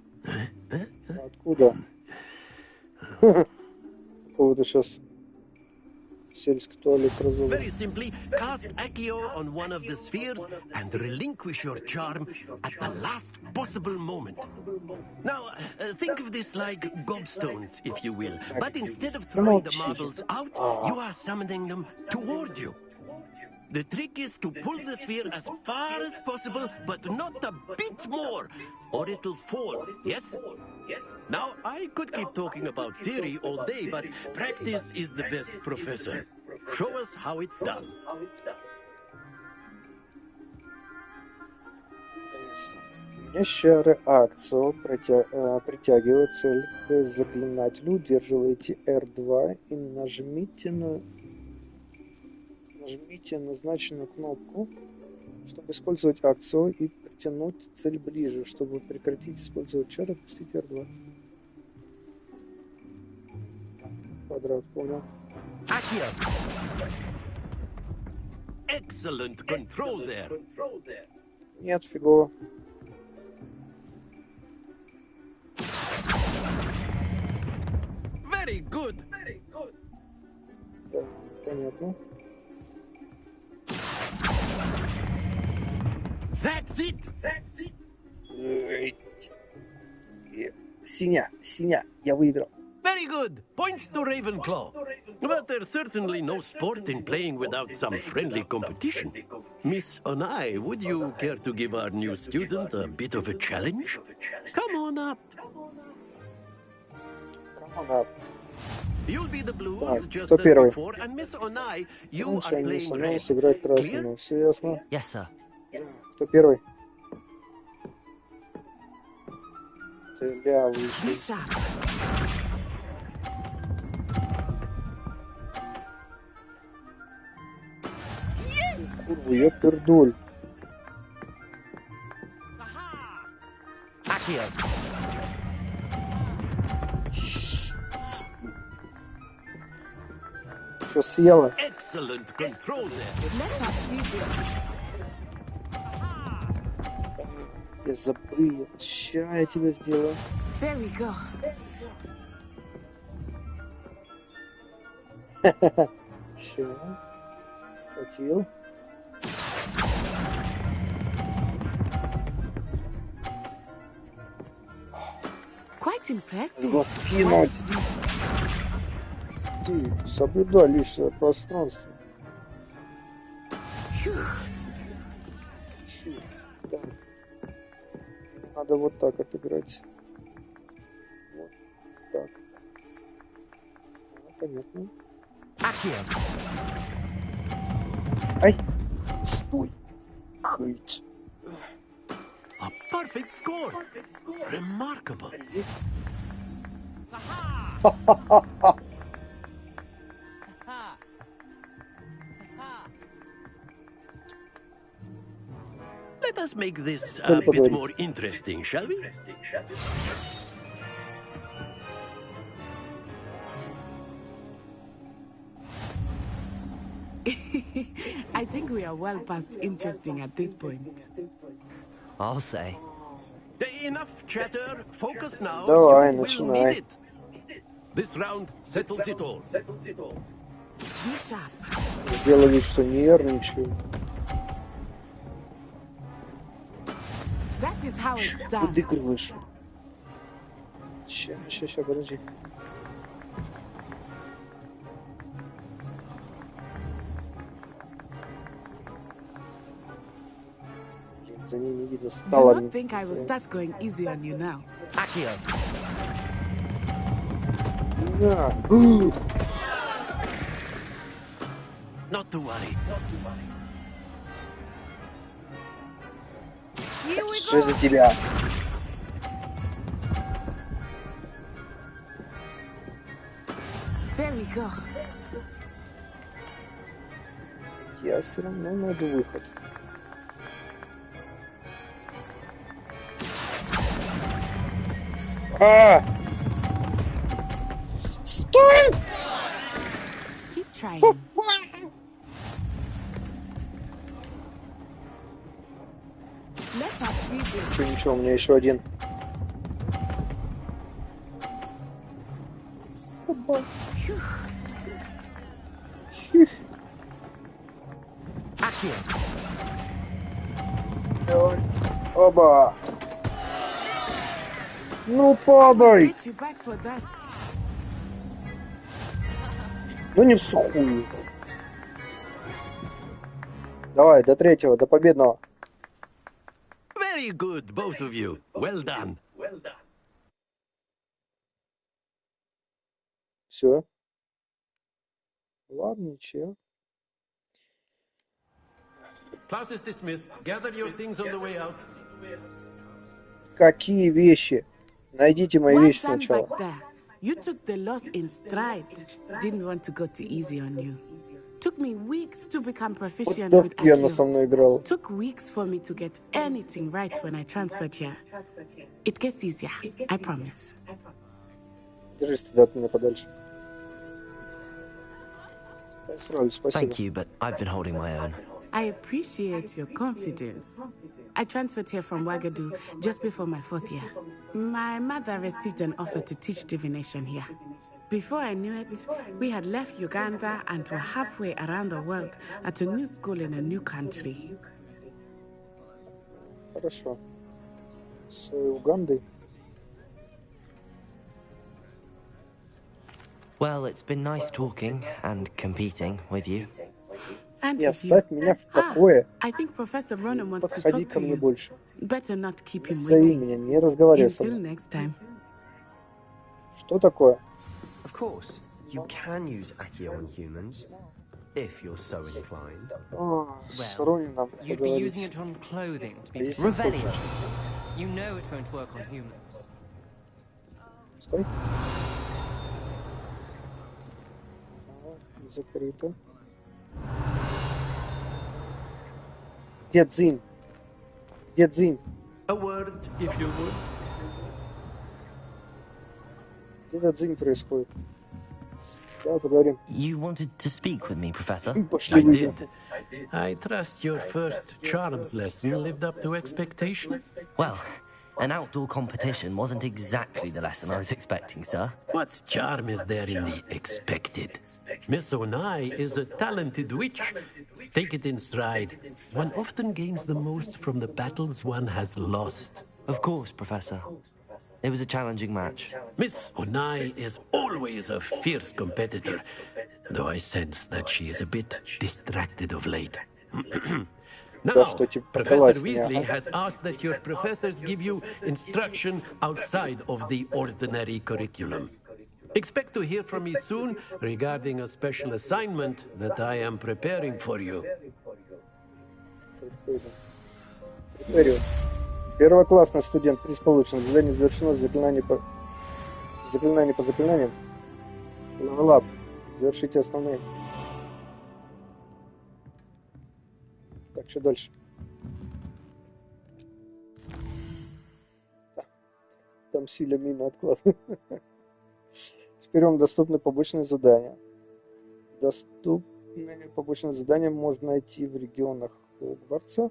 Откуда? Какого-то сейчас сельский туалет разобрал. Very simply, cast Accio on one of the spheres and relinquish your charm at the last possible moment. Now, think of this like gobstones, if you will. But instead of throwing the marbles out, you are summoning them toward you. The trick is to pull the sphere as far as possible, but not a bit more, or it'll fall, yes? Now, I could keep talking about theory all day, but practice is the best professor. Show us how it's done. Меняющая реакцию притягивает цель к заклинателю. Удерживайте R2 и нажмите назначенную кнопку Чтобы использовать акцию и притянуть цель ближе. Чтобы прекратить использовать чар, опустить R2. Квадрат, понял. Excellent control there. Нет, фигово. Very good. Так, понятно. That's it. Синя, я выиграл. Very good. Points to Ravenclaw. But there's certainly no sport in playing without some friendly competition. Miss Onai, would you care to give our new student a bit of a challenge? Come on up. Come on up. You'll be the blues Так, just кто as первый? before, and Miss Onai, you are Раньше они playing со мной red. сыграть красную. Все ясно? Yes, sir. Кто первый? Ты вышел. Курва, я пердоль. Accio. Что съела? Excellent control there. Я забыл. Ща я тебя сделаю. There we go. Ща. Схватил. Quite impressive. Его скинуть. Ты соблюдай лишнее пространство. Так. Надо вот так отыграть. Вот так. Понятно. Ай! Стой! Хыть. A perfect score. Remarkable. Let us make this a bit more interesting, shall we? I think we are well past interesting at this point. I'll say. Enough chatter. Focus now. Давай, You will начинай. need it. This round settles it all. Be sharp. Делаю вид, что нервничаю. That is how it's done. Подыгрываешь. Ща, подожди. За ним не видно Do стало. not think I will start going easy on you now. Accio. На. Not to worry. Here we Что go. за тебя? There we go. Я все равно найду выход. Стой! Keep trying. Let us see this. Ничего, у меня еще один. Собака. Давай. Оба. Ну падай. Get you back for that. Ну не в сухую. Давай, до третьего, до победного. Very good, both of you. Well done. Все. Ладно, ничего. Class is dismissed. Gather your things on the way out. Какие вещи? Найдите мои Well вещи done сначала. back there. You took the loss in stride. Didn't want to go too easy on you. Took me weeks to become proficient Вот with Кена со IQ. мной играла. Took weeks for me to get anything right when I transferred here. It gets easier, I promise. Держись туда от меня подальше. Я справлюсь, спасибо. Thank you, but I've been holding my own. I appreciate your confidence. I transferred here from Wagadu just before my 4th year. My mother received an offer to teach divination here. Before I knew it, we had left Uganda and were halfway around the world at a new school in a new country. Хорошо. С Угандой. Well, it's been nice talking and competing with you. And Не with you. оставь меня в покое. I think Professor Ronan wants to Подходи talk ко to мне you. больше. Better not keep him Зови waiting. меня, не разговаривай со Until мной. next time. Что такое? Of course, you can use Accio on humans, if you're so inclined. С Ронином You'd be using it on clothing to be Revelio. You know it won't work on humans. Стой. Закрыто. Где Дзинь? Где Дзинь? A word, if you would. Где Дзинь происходит? Давай поговорим. You wanted to speak with me, Professor? Пошли выйдем. I trust your first charms lesson lived up to expectation. Well, an outdoor competition wasn't exactly the lesson I was expecting, sir. What charm is there in the expected? Miss Onai is a talented witch. Take it in stride. One often gains the most from the battles one has lost. Of course, Professor. It was a challenging match. Miss Onai is always a fierce competitor, though I sense that she is a bit distracted of late. Now, Professor Weasley has asked that your professors give you instruction outside of the ordinary curriculum. Expect to hear from me soon regarding a special assignment that I am preparing for you. Первоклассный студент, приз получен. Задание завершено. Заклинание по заклинаниям. Level up. Завершите основные. Так, что дальше? Там сильно мина откладывает. Теперь вам доступны побочные задания. Доступные побочные задания можно найти в регионах Хогвартса,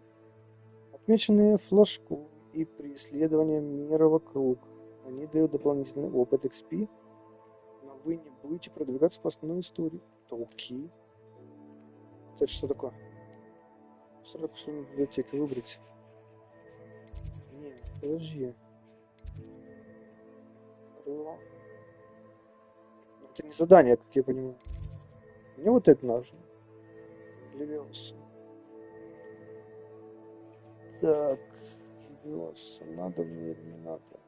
отмеченные флажком и при исследовании мира вокруг. Они дают дополнительный опыт XP, но вы не будете продвигаться по основной истории. Окей. Это что такое? Сразу что в библиотеке выбрать. Не, подожди. Это не задание, как я понимаю. Мне вот это нужно. Левиоса. Так, Левиоса. Надо мне или не надо?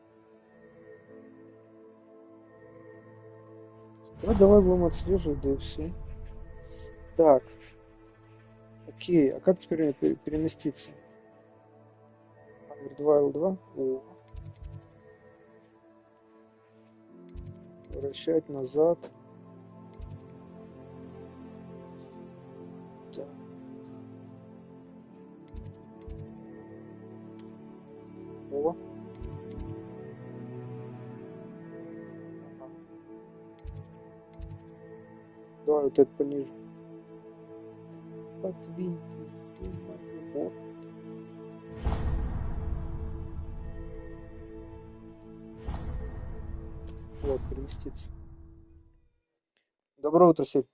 Да, давай будем отслеживать, да и все. Так. Окей, а как теперь переместиться? R2, L2. О. Возвращать назад. Так. О. Ага. Давай вот это пониже. Подвинь. Вот. Вот, переместиться. Доброе утро, Сель.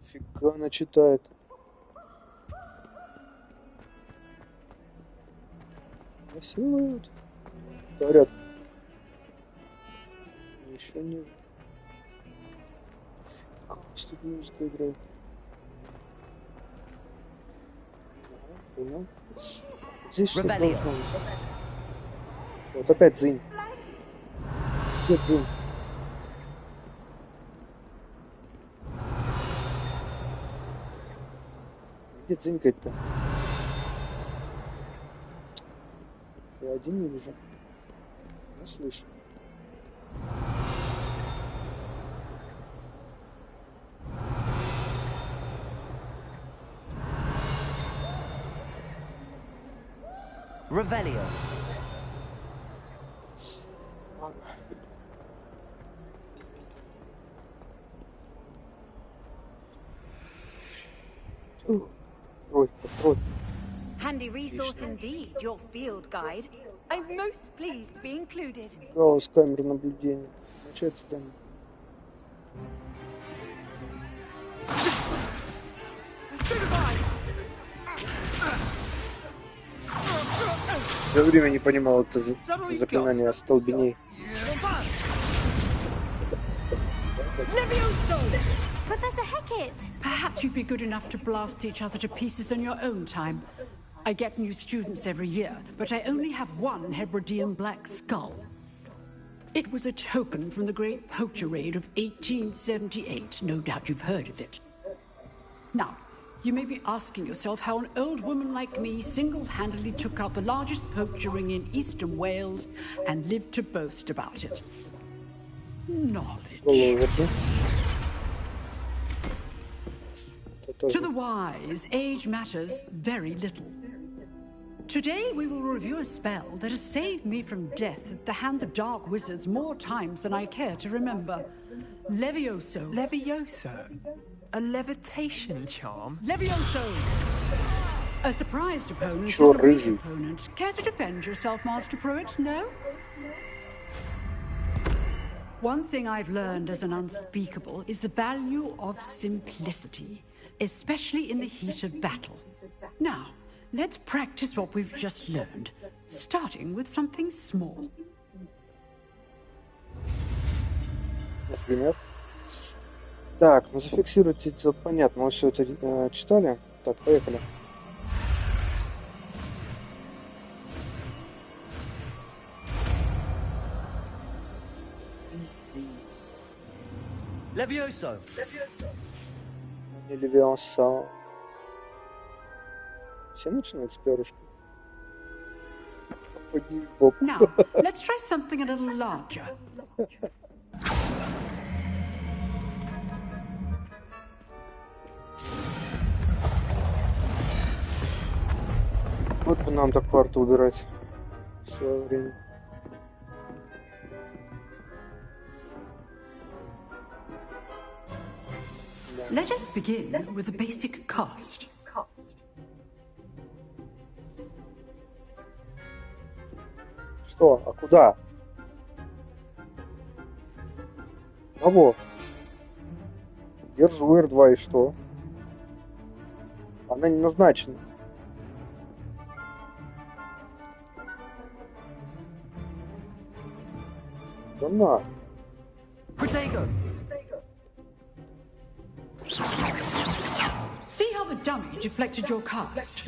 Фига она читает. Насилуют. Говорят. Еще ниже. Фига, что тут музыка играет. Понял. Здесь что должно быть. Вот опять Дзинь. Где Дзинь? Где Дзинькать-то? Я один не вижу. Слышь. Revelio. Handy resource indeed, your field guide. I'm most pleased to be included. Гаусс, камера наблюдения. Начать задание. Все время не понимал это заклинание остолбеней. Professor Hecat! Perhaps you'd be good enough to blast each other to pieces on your own time. I get new students every year, but I only have one Hebridean black skull. It was a token from the Great Poacher Raid of 1878. No doubt you've heard of it. Now, you may be asking yourself how an old woman like me single-handedly took out the largest poacher ring in eastern Wales and lived to boast about it. Knowledge. To the wise, age matters very little. Today we will review a spell that has saved me from death at the hands of dark wizards more times than I care to remember. Levioso. Levioso? A levitation charm? Levioso! A surprised opponent is a weak opponent. Care to defend yourself, Master Pruitt? No? One thing I've learned as an unspeakable is the value of simplicity, especially in the heat of battle. Now, let's practice what we've just learned, starting with something small. Например. Так, ну зафиксируйте это, понятно, мы все это читали. Так, поехали. Levioso. Не Левиоса. Все начинают с перышка. Now, let's try something a little larger. Вот бы нам так кварту убирать в свое время. Let us begin with the basic cast. Что? А куда? Кого? Держу R2 и что? Она не назначена. Да на. Protego. See how the dummy deflected your cast?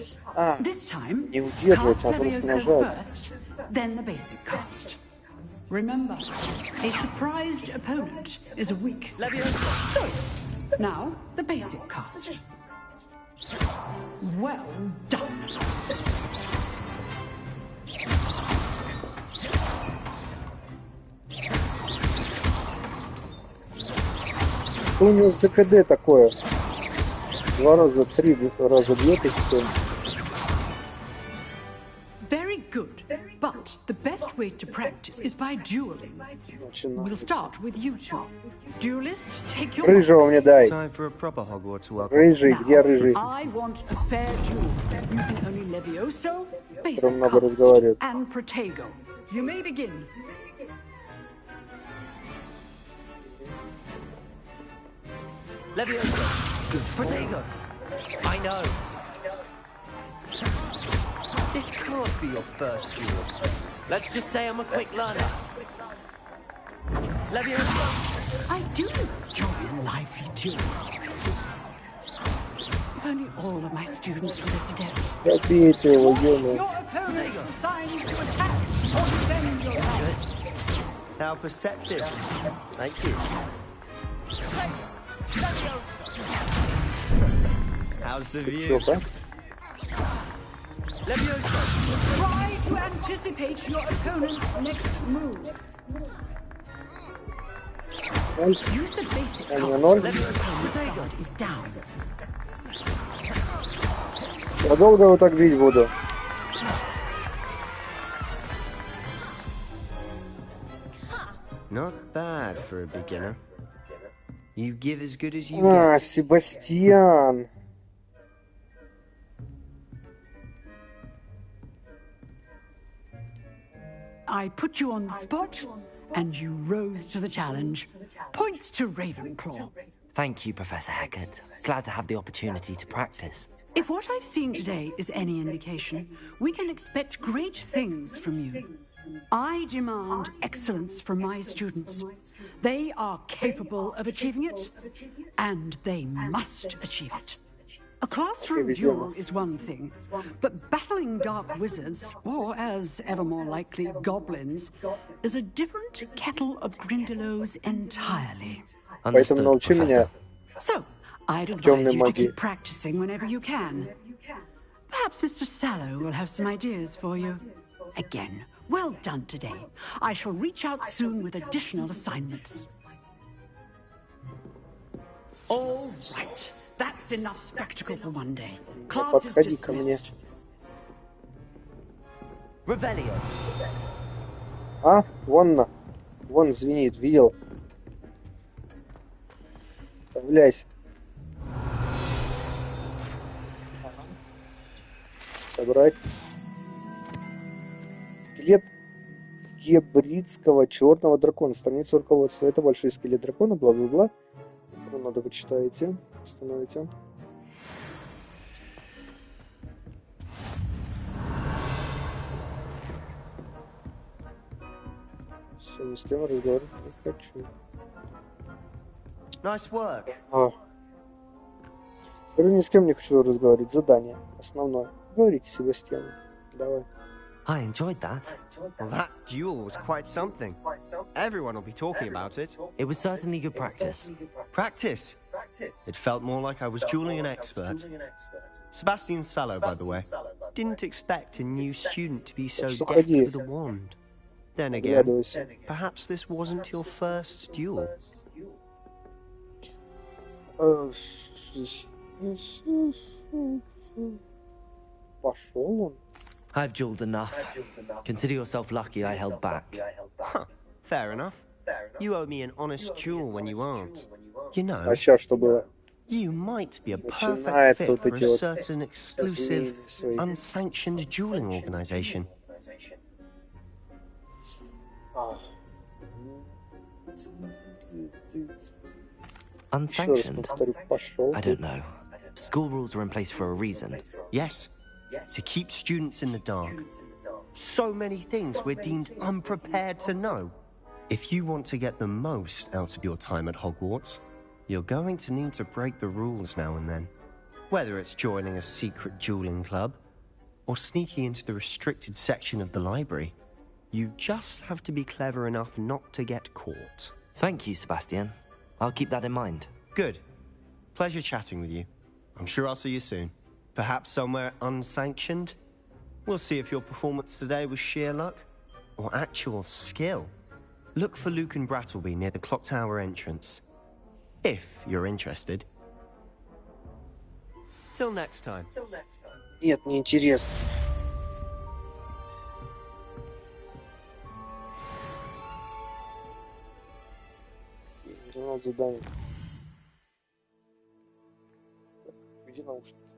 This time, не удерживать, cast надо Levioso размножать. first, then the basic cast. Remember, a surprised opponent is a weak. Levioso. Now, the basic cast. Well done. Что у него за КД такое? 2 раза, 3 раза бьет и все. Very good, but the best way to practice is by dueling. We'll start with you two. Duelists, take your Рыжего мне дай. Time for a proper Hogwarts walk. Рыжий, где рыжий? I want a fair duel using only Levioso, basic много cast, разговаривает. and Protego. You may begin. Levioso. Protego. I know. This can't be your first duel. Let's just say I'm a quick learner. Levioso. I do enjoy a lively duel. If only all of my students were this adept. Побейте его, ё-моё. Your opponent will sign you to attack or defend your life. How perceptive. Thank you. How's the view? Try to anticipate your opponent's next move. Use the basic Они cast ноль. when your opponent's guard is down. Я долго его так бить буду. Not bad for a beginner. You give as good as you А, get. Себастьян. I put you on the spot, and you rose to the challenge. Points to Ravenclaw. Thank you, Professor Hecat. Glad to have the opportunity to practice. If what I've seen today is any indication, we can expect great things from you. I demand excellence from my students. They are capable of achieving it, and they must achieve it. A classroom duel is one thing, but battling dark wizards, or as ever more likely, goblins, is a different kettle of Grindylows entirely. Поэтому научи меня So, I'd advise темной you to магии. keep practicing whenever you can. Perhaps Mr. Sallow will have some ideas for you. Again, well done today. I shall reach out soon with additional assignments. All right. That's enough spectacle for one day. Class is Подходи ко мне. dismissed. Revelio. А? Вон звенит, видел? Появляйся. Собрать. Скелет гибридского черного дракона. Страница руководства. Это большой скелет дракона, бла-бла-бла. Которую надо почитаете. Остановите. Все, ни с кем разговаривать не хочу. Nice work. Говорю, ни с кем не хочу разговаривать. Задание. Основное. Говорите, Себастьян. Давай. I enjoyed that. Well, that duel was quite something. Everyone will be talking about it. It was certainly good practice. Practice? It felt more like I was dueling an expert. Sebastian Sallow, by the way. Didn't expect a new student to be so deft with a wand. Then again, perhaps this wasn't your first duel. Пошел он. I've dueled enough. Consider yourself lucky I held back. Huh, fair enough. You owe me an honest duel when you aren't. You know, А сейчас что было? you might be a perfect Начинается fit вот for эти a вот certain exclusive, свои. unsanctioned dueling organization. Unsanctioned? I don't know. School rules are in place for a reason. Yes, to keep students in the dark. So many things we're deemed unprepared to know. If you want to get the most out of your time at Hogwarts, you're going to need to break the rules now and then. Whether it's joining a secret dueling club, or sneaking into the restricted section of the library, you just have to be clever enough not to get caught. Thank you, Sebastian. I'll keep that in mind. Good. Pleasure chatting with you. I'm sure I'll see you soon. Perhaps somewhere unsanctioned? We'll see if your performance today was sheer luck or actual skill. Look for Luke and Brattleby near the clock tower entrance. If you're interested. Till next time. Нет, не интересно. Надо задание. Так, где наушники?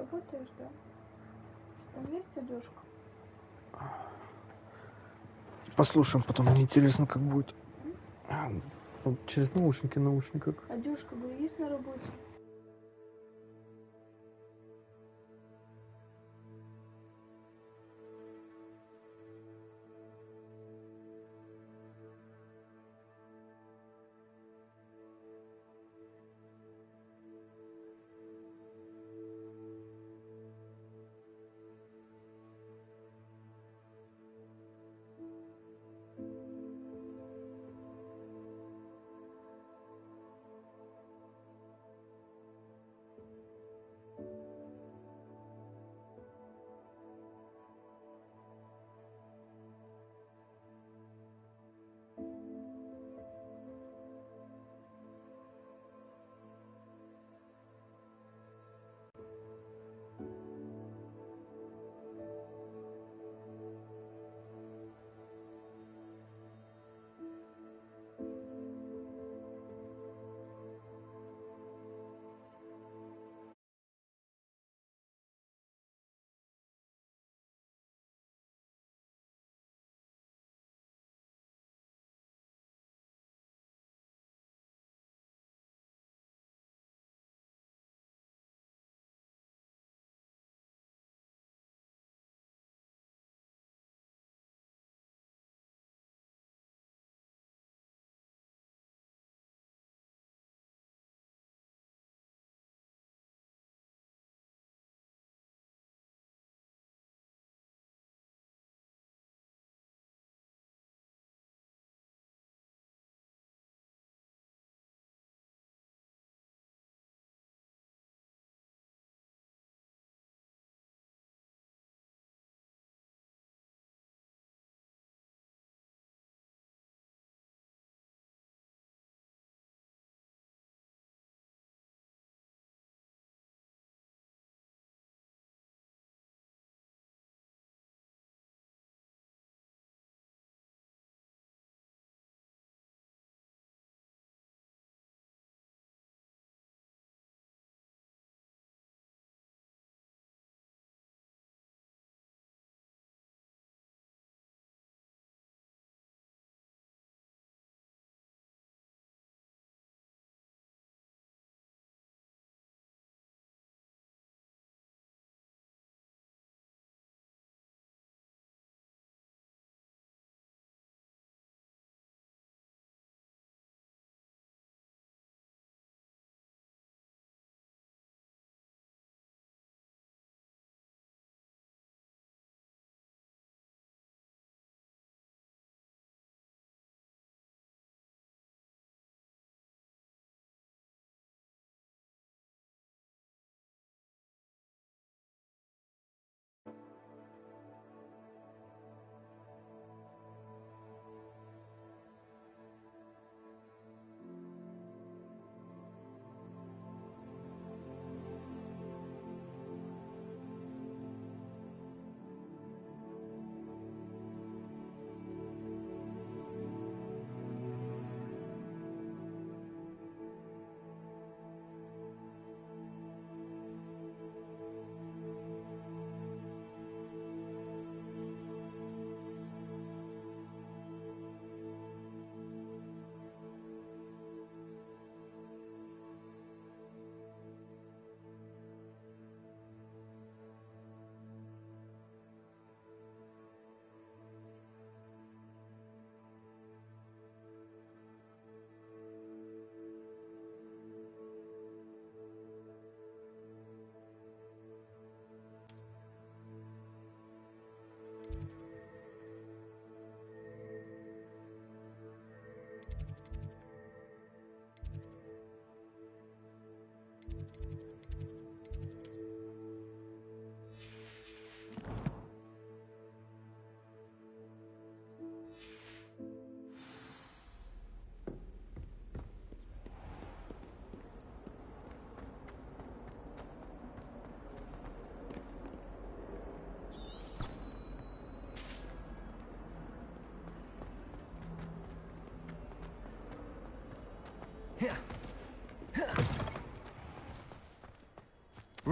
работаешь, да? Там есть одежка? Послушаем потом, мне интересно, как будет. Вот через наушники, наушниках. Одежка, говорю, есть на работе?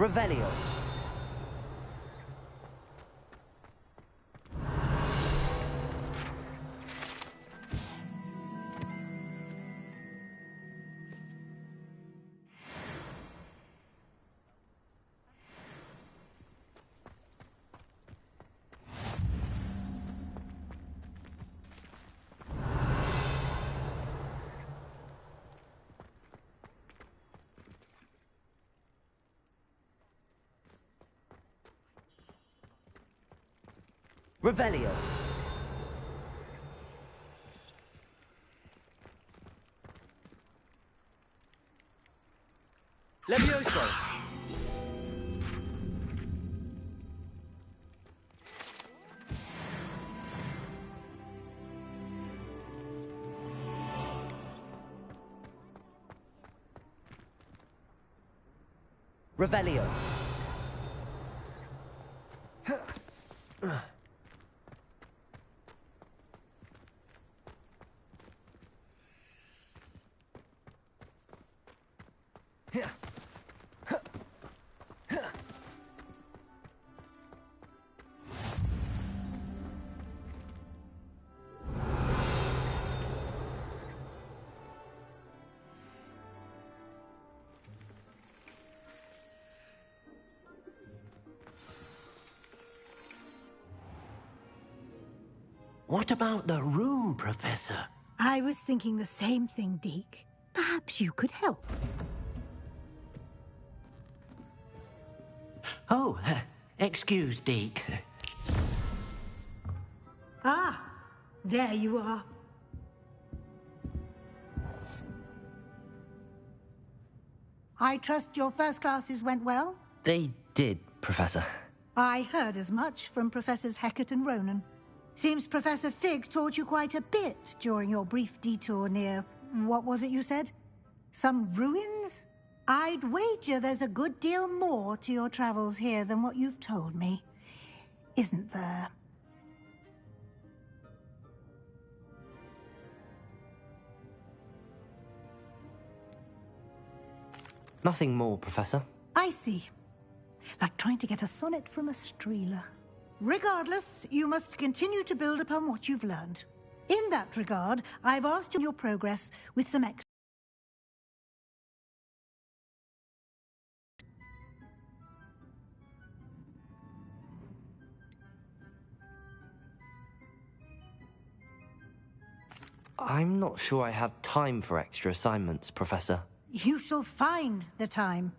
Revelio. Revelio. Levioso. Revelio. What about the room, Professor? I was thinking the same thing, Deke. Perhaps you could help. Oh, excuse, Deke. Ah, there you are. I trust your first classes went well? They did, Professor. I heard as much from Professors Hecat and Ronan. Seems Professor Fig taught you quite a bit during your brief detour near... what was it you said? Some ruins? I'd wager there's a good deal more to your travels here than what you've told me. Isn't there? Nothing more, Professor. I see. Like trying to get a sonnet from a streeler. Regardless, you must continue to build upon what you've learned. In that regard, I've asked you your progress with some extra. I'm not sure I have time for extra assignments, Professor. You shall find the time.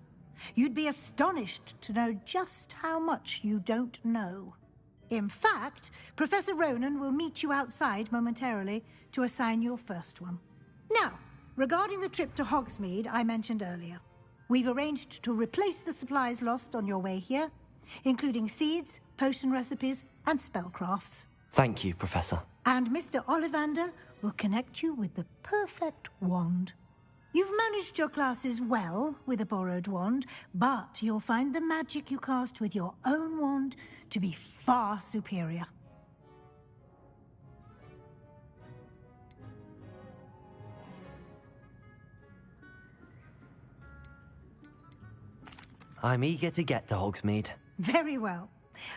You'd be astonished to know just how much you don't know. In fact, Professor Ronan will meet you outside momentarily to assign your first one. Now, regarding the trip to Hogsmeade I mentioned earlier, we've arranged to replace the supplies lost on your way here, including seeds, potion recipes, and spellcrafts. Thank you, Professor. And Mr. Ollivander will connect you with the perfect wand. You've managed your classes well with a borrowed wand, but you'll find the magic you cast with your own wand to be far superior. I'm eager to get to Hogsmeade. Very well.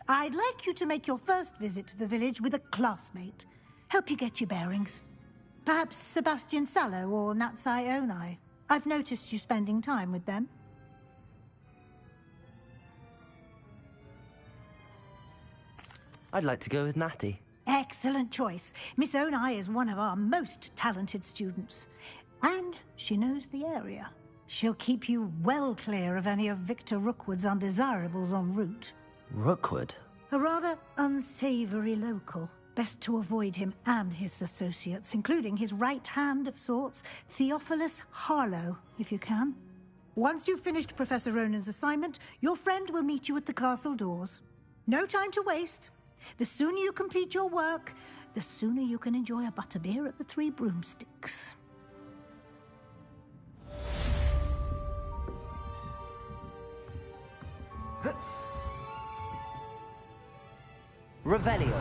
I'd like you to make your first visit to the village with a classmate. Help you get your bearings. Perhaps Sebastian Sallow or Natsai Onai. I've noticed you spending time with them. I'd like to go with Natty. Excellent choice. Miss Onai is one of our most talented students. And she knows the area. She'll keep you well clear of any of Victor Rookwood's undesirables en route. Rookwood? A rather unsavory local. Best to avoid him and his associates, including his right hand of sorts, Theophilus Harlow, if you can. Once you've finished Professor Ronan's assignment, your friend will meet you at the castle doors. No time to waste. The sooner you complete your work, the sooner you can enjoy a butterbeer at the Three Broomsticks. Revelio.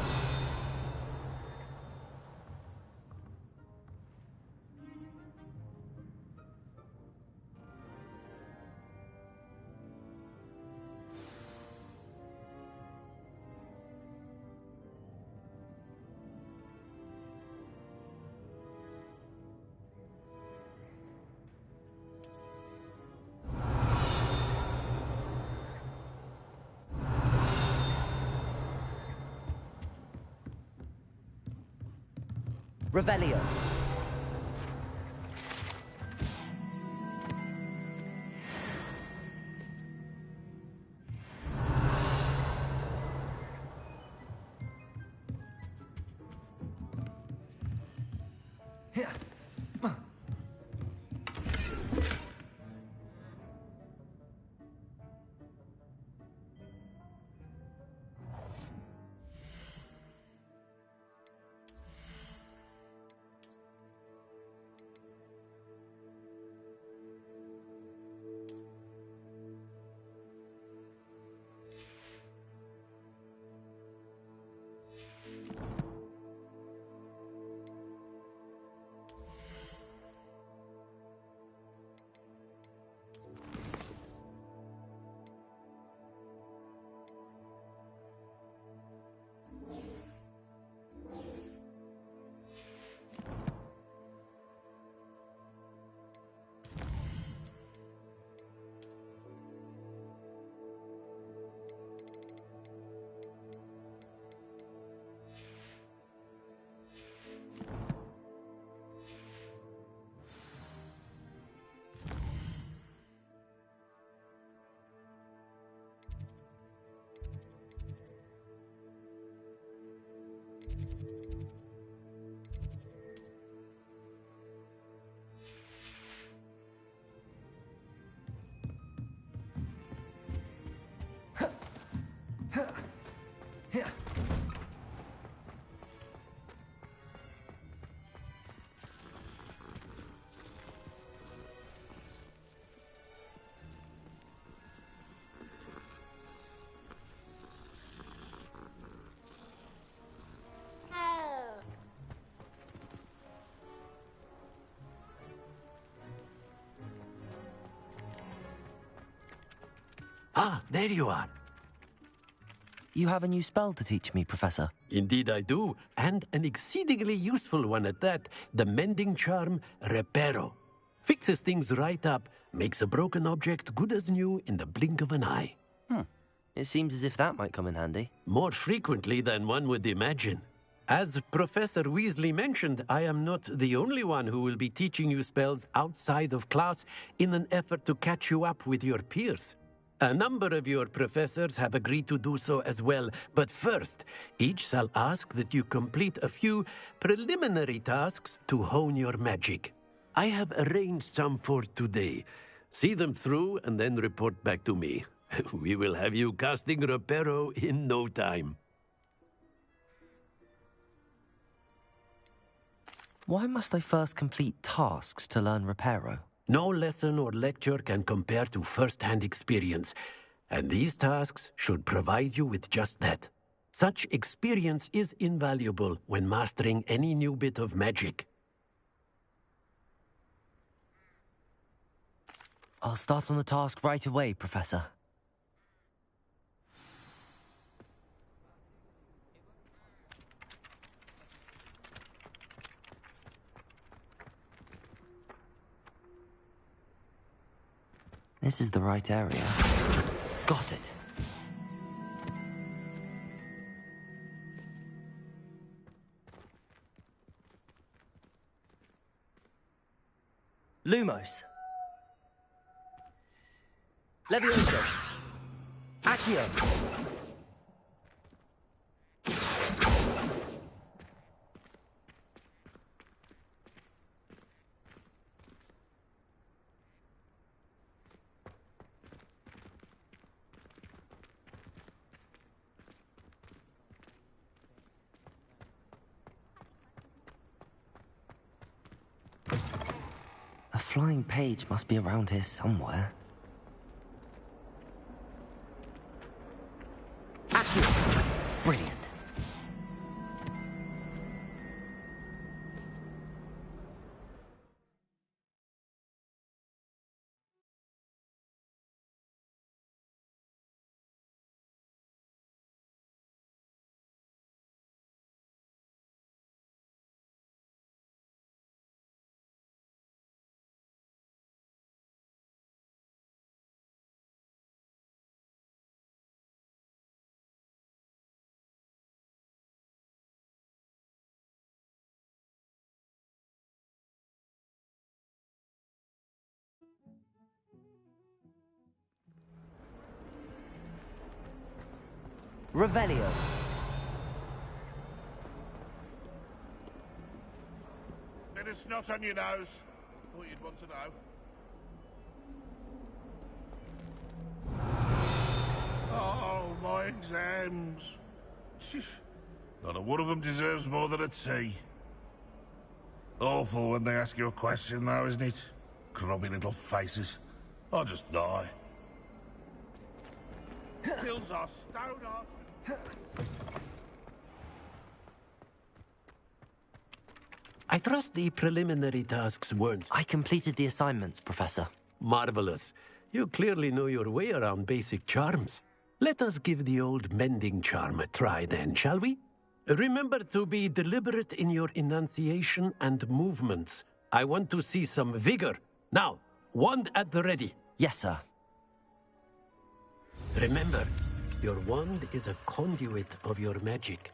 Revelio. Ah, there you are. You have a new spell to teach me, Professor. Indeed I do, and an exceedingly useful one at that. The mending charm, Reparo. Fixes things right up, makes a broken object good as new in the blink of an eye. It seems as if that might come in handy. More frequently than one would imagine. As Professor Weasley mentioned, I am not the only one who will be teaching you spells outside of class in an effort to catch you up with your peers. A number of your professors have agreed to do so as well, but first, each shall ask that you complete a few preliminary tasks to hone your magic. I have arranged some for today. See them through and then report back to me. We will have you casting Reparo in no time. Why must I first complete tasks to learn Reparo? No lesson or lecture can compare to first-hand experience, and these tasks should provide you with just that. Such experience is invaluable when mastering any new bit of magic. I'll start on the task right away, Professor. This is the right area. Got it. Lumos. Levioso. Accio. A flying page must be around here somewhere. Accio. Brilliant. Revelio. Maybe. Bit of snot on your nose. Thought you'd want to know. Oh, my exams. Not a one of them deserves more than a T. Awful when they ask you a question, though, isn't it? Grubby little faces. I'll just die. Kills our stone hearts. I trust the preliminary tasks weren't... I completed the assignments, Professor. Marvelous. You clearly know your way around basic charms. Let us give the old mending charm a try then, shall we? Remember to be deliberate in your enunciation and movements. I want to see some vigor. Now, wand at the ready. Yes, sir. Remember, your wand is a conduit of your magic.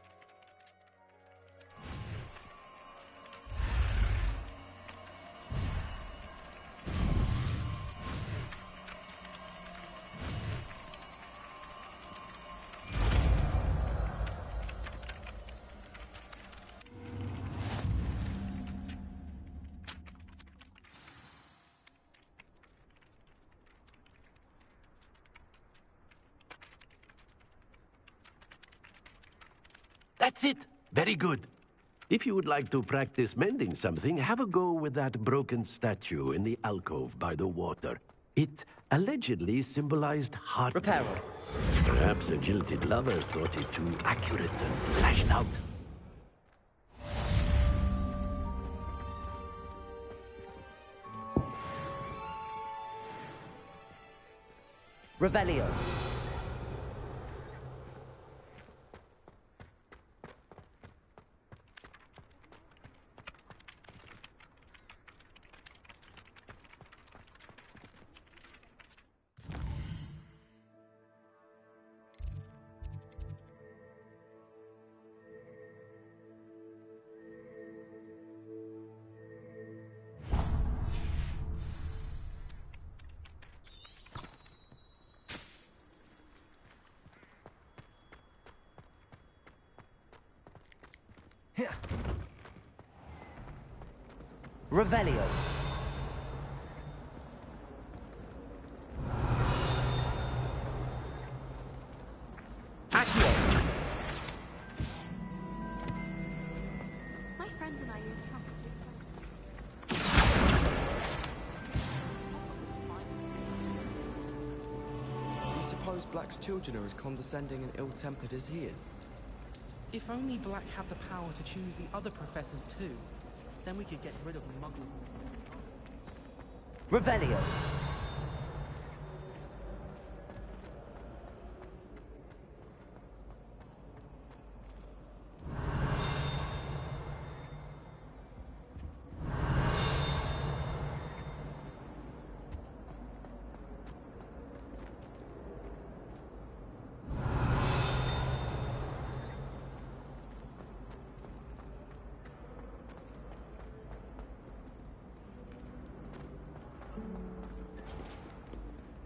That's it. Very good. If you would like to practice mending something, have a go with that broken statue in the alcove by the water. It allegedly symbolized heart. Repairer. Perhaps a jilted lover thought it too accurate and lashed out. Revelio. Revelio. Accio. My friends and I use Do you suppose Black's children are as condescending and ill-tempered as he is? If only Black had the power to choose the other professors too, then we could get rid of Muggle. Revelio.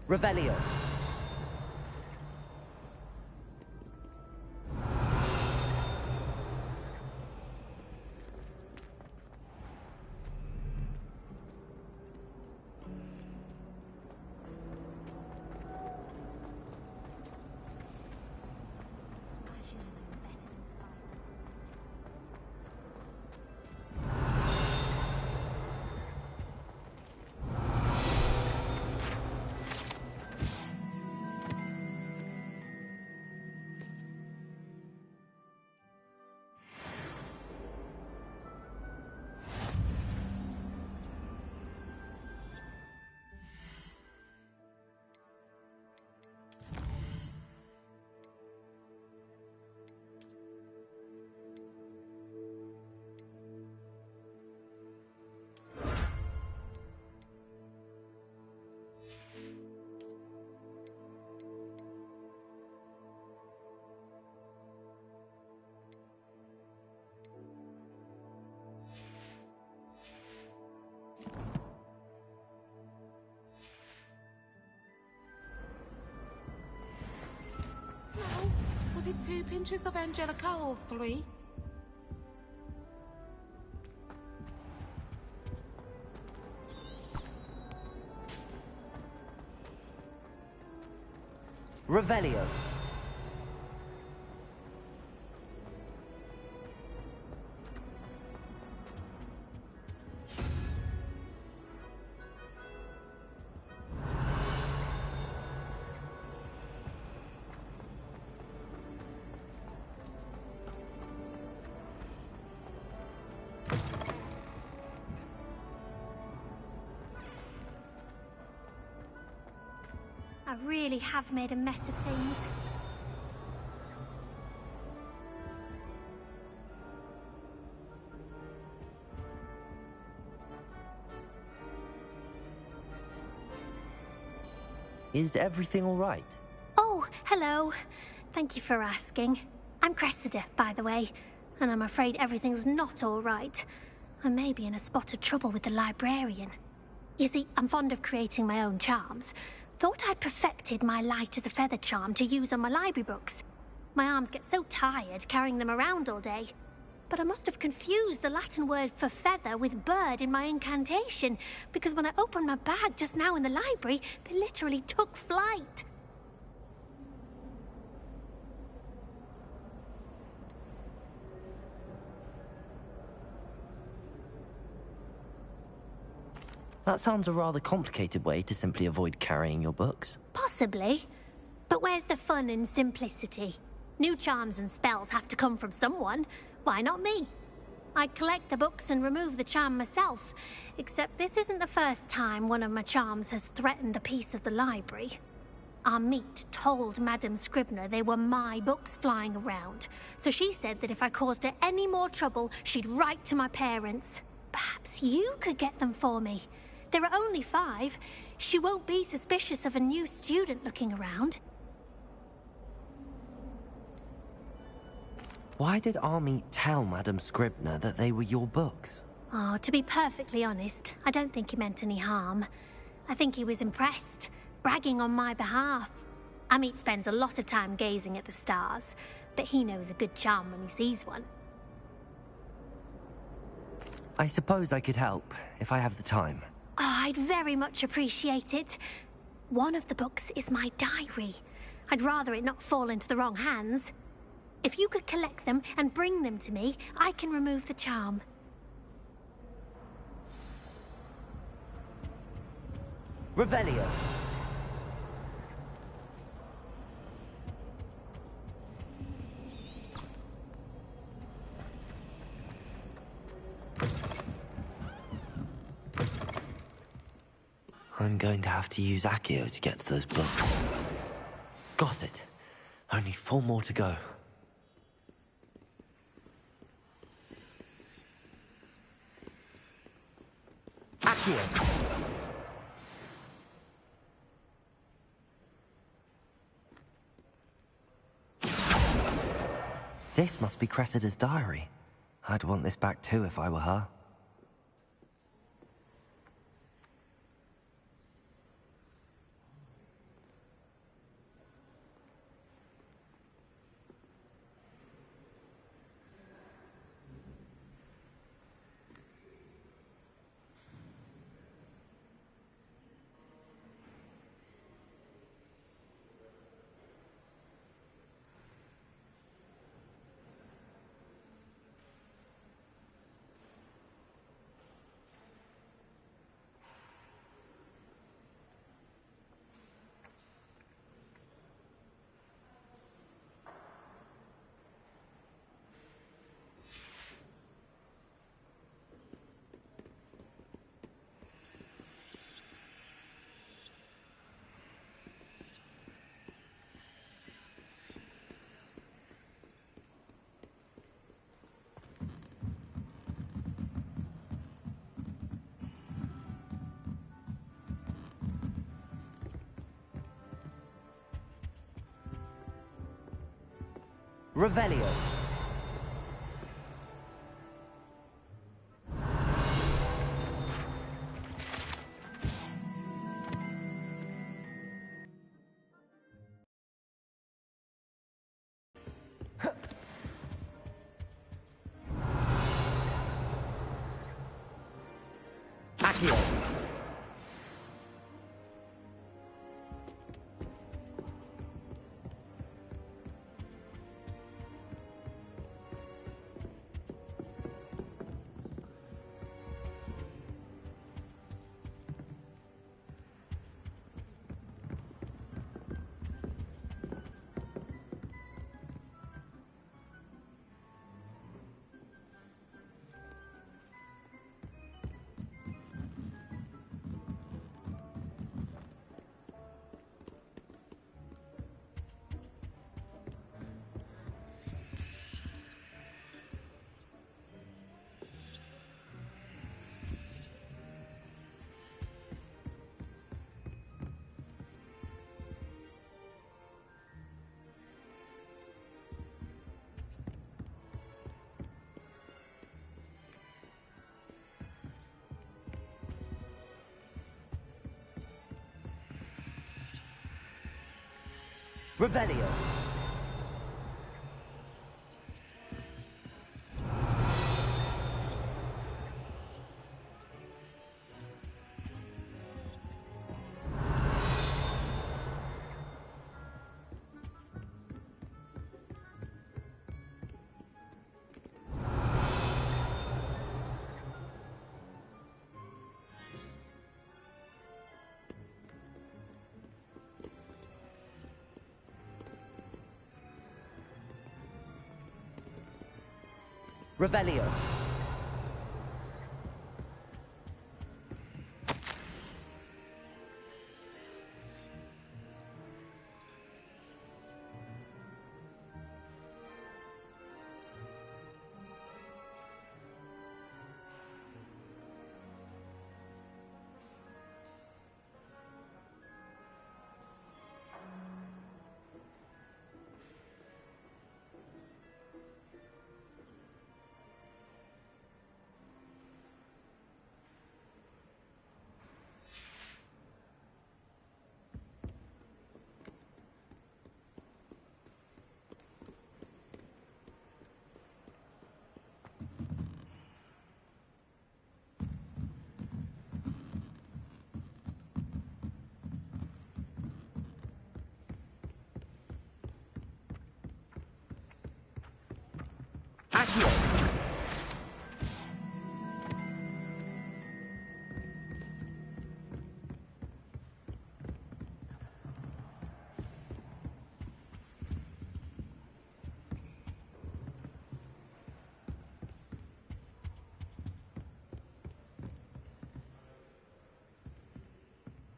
Revelio. Was it 2 pinches of Angelica or 3? Revelio. I really have made a mess of things. Is everything all right? Oh, hello. Thank you for asking. I'm Cressida, by the way, and I'm afraid everything's not all right. I may be in a spot of trouble with the librarian. You see, I'm fond of creating my own charms. Thought I'd perfected my light as a feather charm to use on my library books. My arms get so tired carrying them around all day. But I must have confused the Latin word for feather with bird in my incantation, because when I opened my bag just now in the library, they literally took flight. That sounds a rather complicated way to simply avoid carrying your books. Possibly. But where's the fun in simplicity? New charms and spells have to come from someone. Why not me? I collect the books and remove the charm myself, except this isn't the first time one of my charms has threatened a piece of the library. Our meet told Madame Scribner they were my books flying around, so she said that if I caused her any more trouble, she'd write to my parents. Perhaps you could get them for me. There are only 5. She won't be suspicious of a new student looking around. Why did Army tell Madame Scribner that they were your books? Oh, to be perfectly honest, I don't think he meant any harm. I think he was impressed, bragging on my behalf. Amit spends a lot of time gazing at the stars, but he knows a good charm when he sees one. I suppose I could help, if I have the time. Oh, I'd very much appreciate it. One of the books is my diary. I'd rather it not fall into the wrong hands. If you could collect them and bring them to me, I can remove the charm. Revelio. I'm going to have to use Accio to get to those books. Got it. Only 4 more to go. Accio! This must be Cressida's diary. I'd want this back too if I were her. Revelio. Accio. Revelio. Revelio. Accio.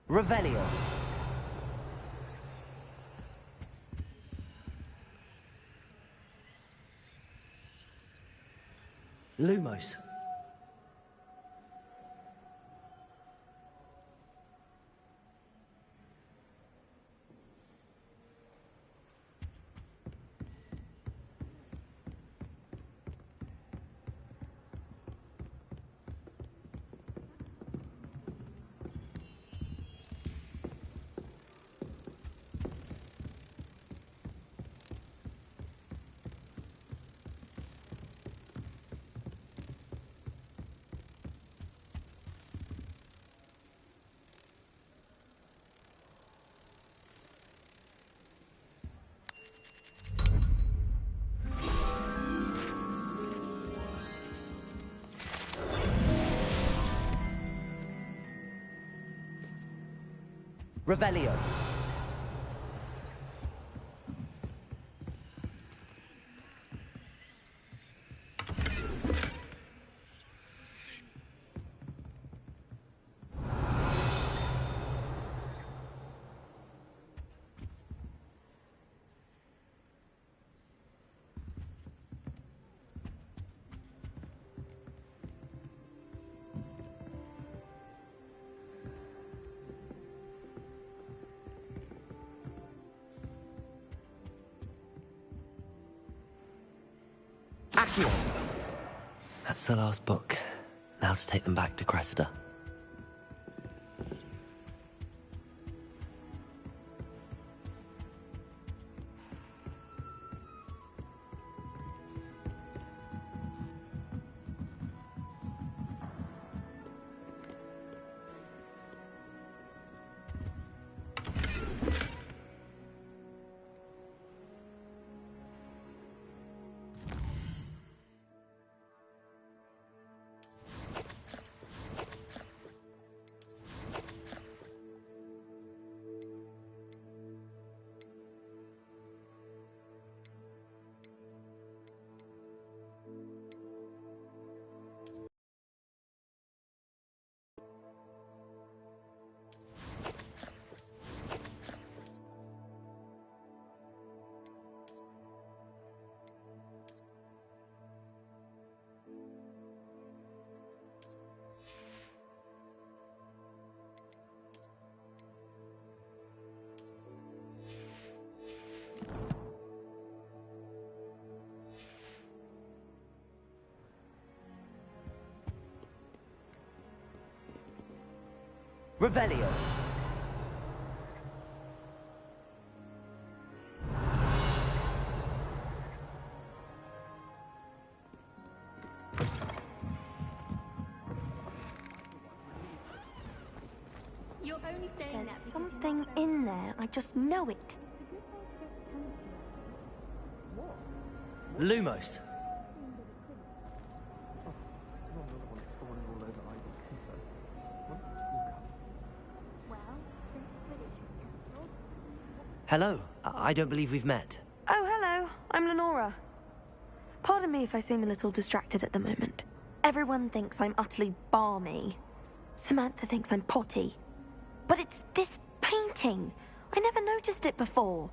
Revelio. Lumos. Revelio. Accio. That's the last book. Now to take them back to Cressida. Revelio. only saying There's that because something in there. I just know it. Lumos. Hello. I don't believe we've met. Oh, hello. I'm Lenora. Pardon me if I seem a little distracted at the moment. Everyone thinks I'm utterly balmy. Samantha thinks I'm potty. But it's this painting. I never noticed it before.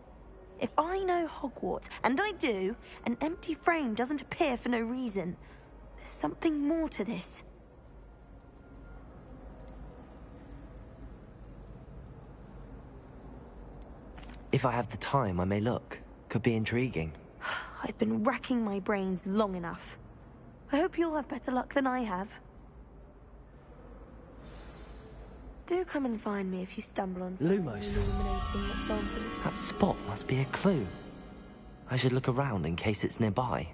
If I know Hogwarts, and I do, an empty frame doesn't appear for no reason. There's something more to this. If I have the time, I may look. Could be intriguing. I've been racking my brains long enough. I hope you'll have better luck than I have. Do come and find me if you stumble on something Lumos. illuminating that's something. That spot must be a clue. I should look around in case it's nearby.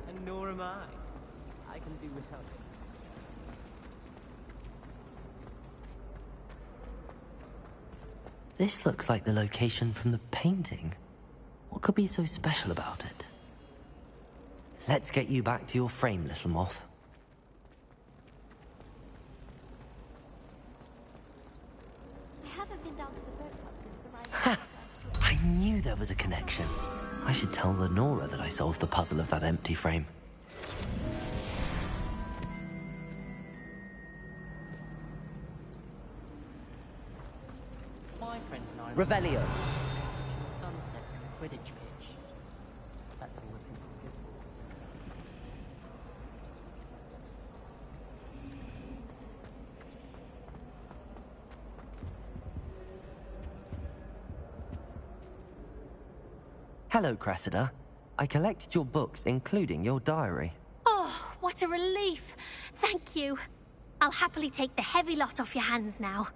And nor am I. I can do without it. This looks like the location from the painting. What could be so special about it? Let's get you back to your frame, little moth. I haven't been down to the boat club since the ride. Ha! I knew there was a connection. I should tell Lenora that I solved the puzzle of that empty frame. My friends and I Revelio. sunset and the Quidditch pitch. That's all the people do. Hello, Cressida. I collected your books, including your diary. Oh, what a relief. Thank you. I'll happily take the heavy lot off your hands now.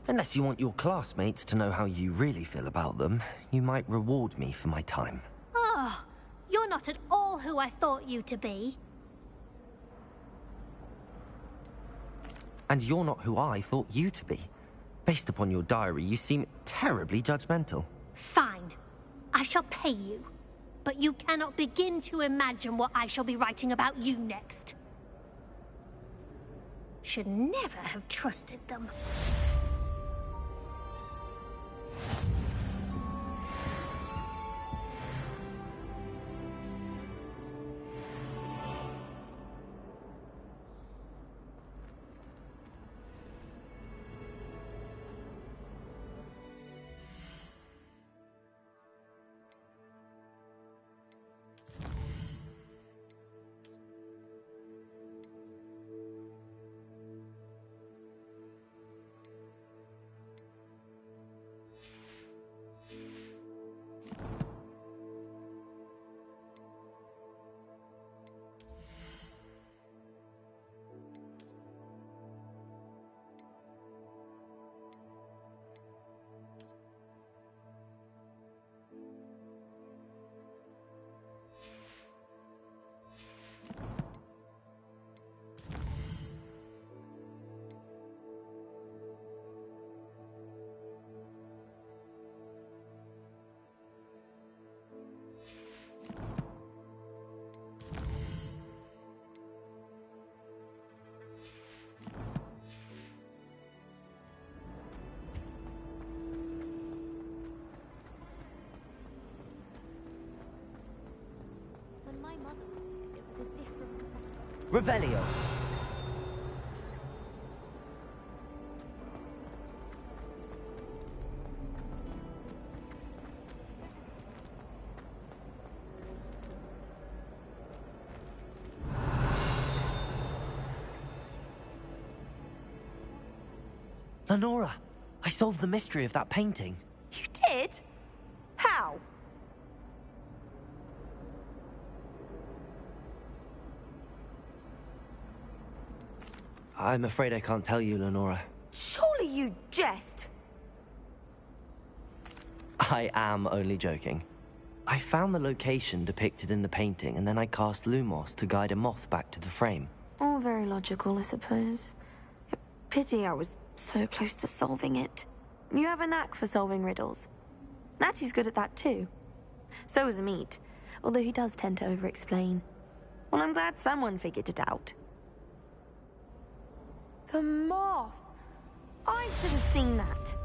Unless you want your classmates to know how you really feel about them, you might reward me for my time. Oh, you're not at all who I thought you to be. And you're not who I thought you to be. Based upon your diary, you seem terribly judgmental. Fine. I shall pay you. But you cannot begin to imagine what I shall be writing about you next. Should never have trusted them. When my mother was here, it was a different... Revelio. Lenora, I solved the mystery of that painting. You did? How? I'm afraid I can't tell you, Lenora. Surely you jest. I am only joking. I found the location depicted in the painting, and then I cast Lumos to guide a moth back to the frame. All very logical, I suppose. Pity I was so close to solving it. You have a knack for solving riddles. Natty's good at that too. So is Amit, although he does tend to over-explain. Well, I'm glad someone figured it out. The moth! I should have seen that.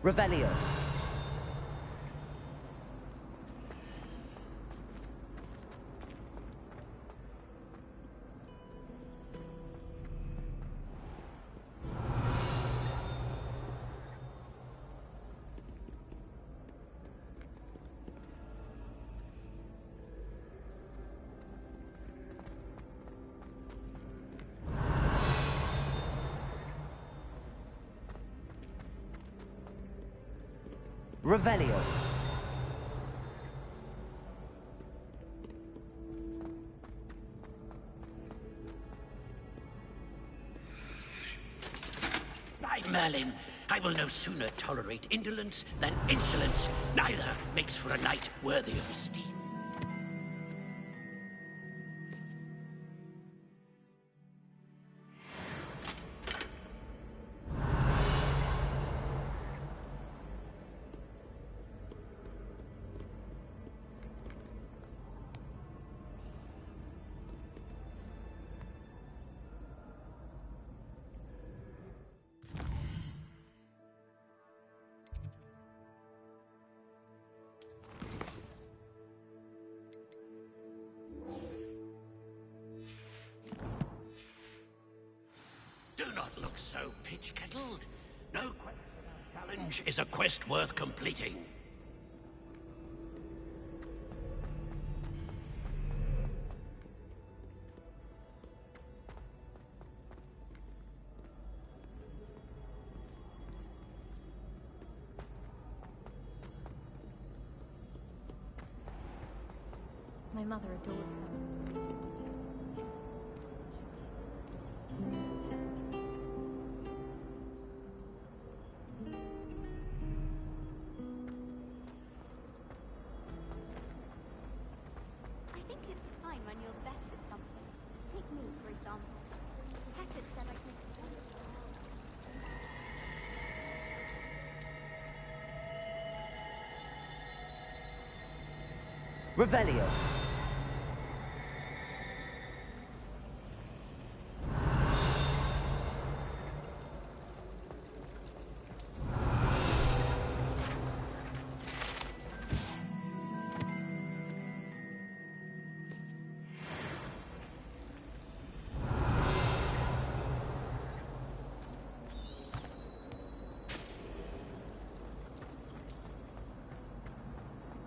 Revelio. Revelio. By Merlin, I will no sooner tolerate indolence than insolence. Neither makes for a knight worthy of esteem. Do not look so pitch-kettled. No quest without challenge is a quest worth completing. My mother adored her. I think it's a sign when you're best at something. Take me, for example. Hector said I could... Revelio.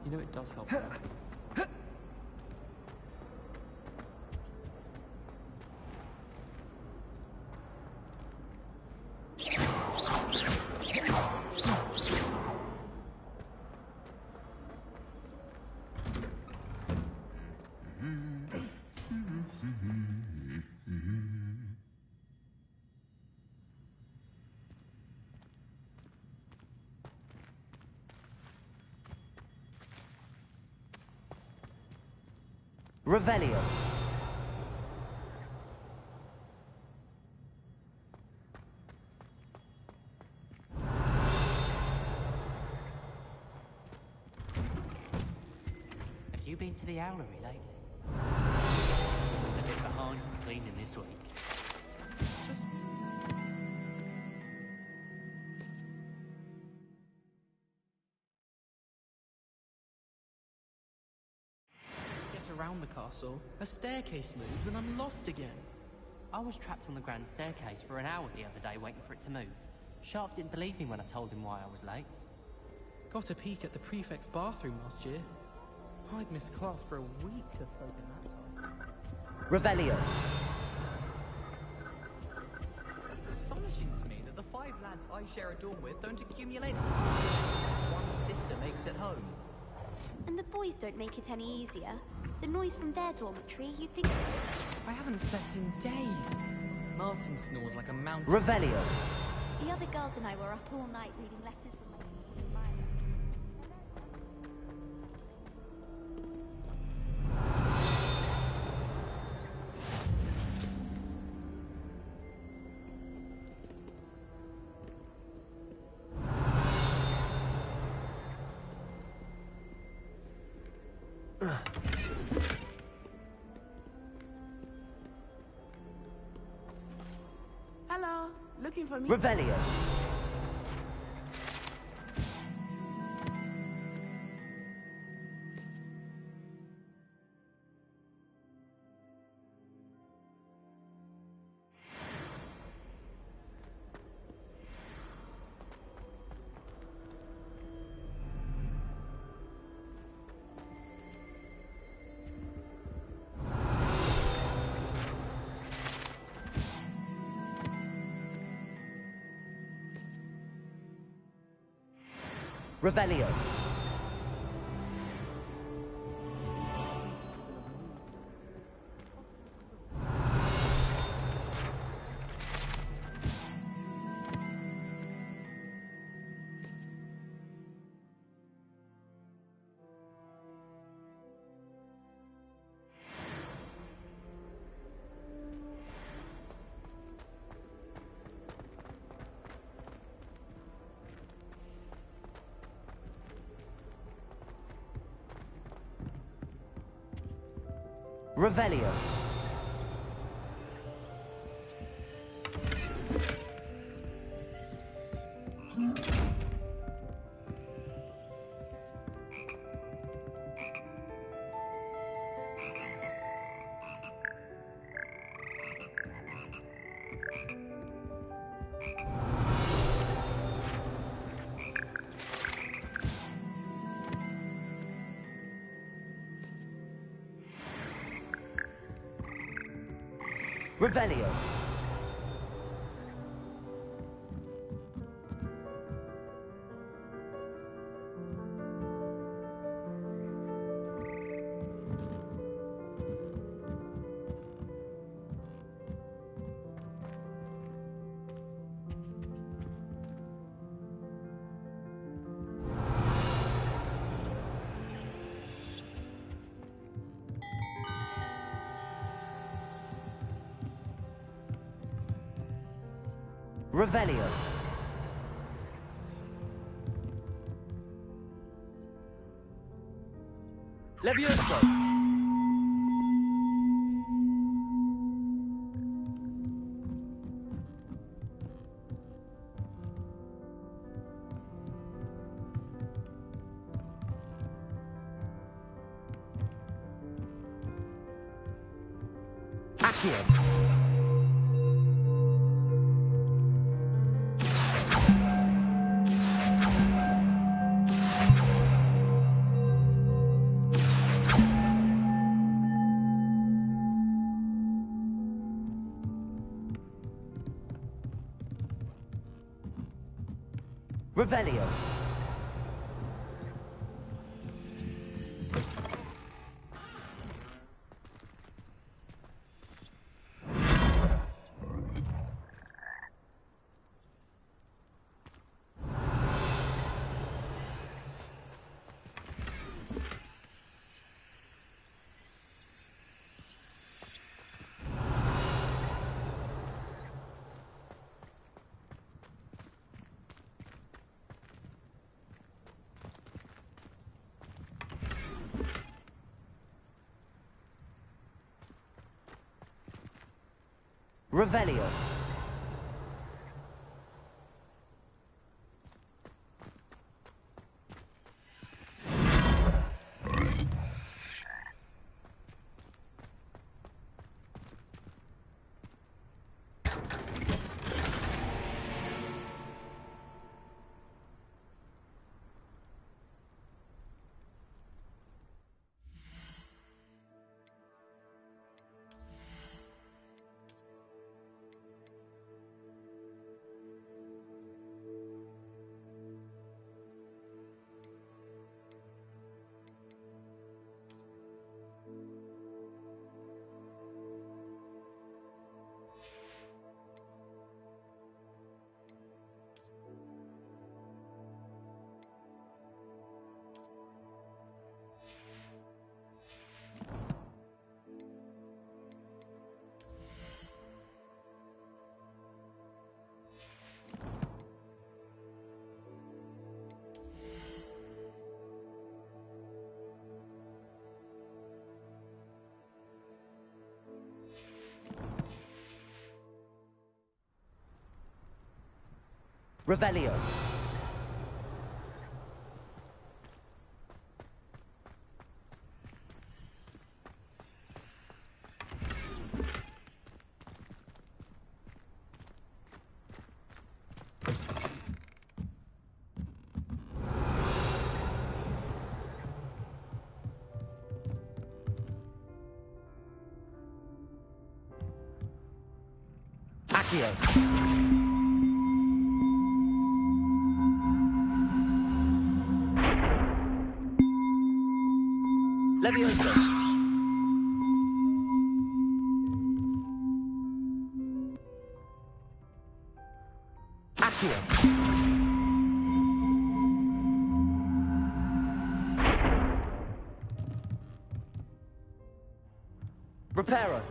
You know it does help. Revelio. Have you been to the Owlery lately? A bit behind for cleaning this week. Around the castle, a staircase moves and I'm lost again. I was trapped on the grand staircase for an hour the other day waiting for it to move. Sharp didn't believe me when I told him why I was late. Got a peek at the prefect's bathroom last year. I'd miss class for a week to soak in that time. Revelio. It's astonishing to me that the 5 lads I share a dorm with don't accumulate. One sister makes it home. And the boys don't make it any easier. The noise from their dormitory, you'd think... I haven't slept in days. Martin snores like a mountain. Revelio. The other girls and I were up all night reading letters from my people in Hello, looking for me? Revelio. Revelio. Revelio. Revelio. Revelio. Levioso. Accio. Revelio. Revelio. Revelio. Accio. Levioso. Accio. Reparo.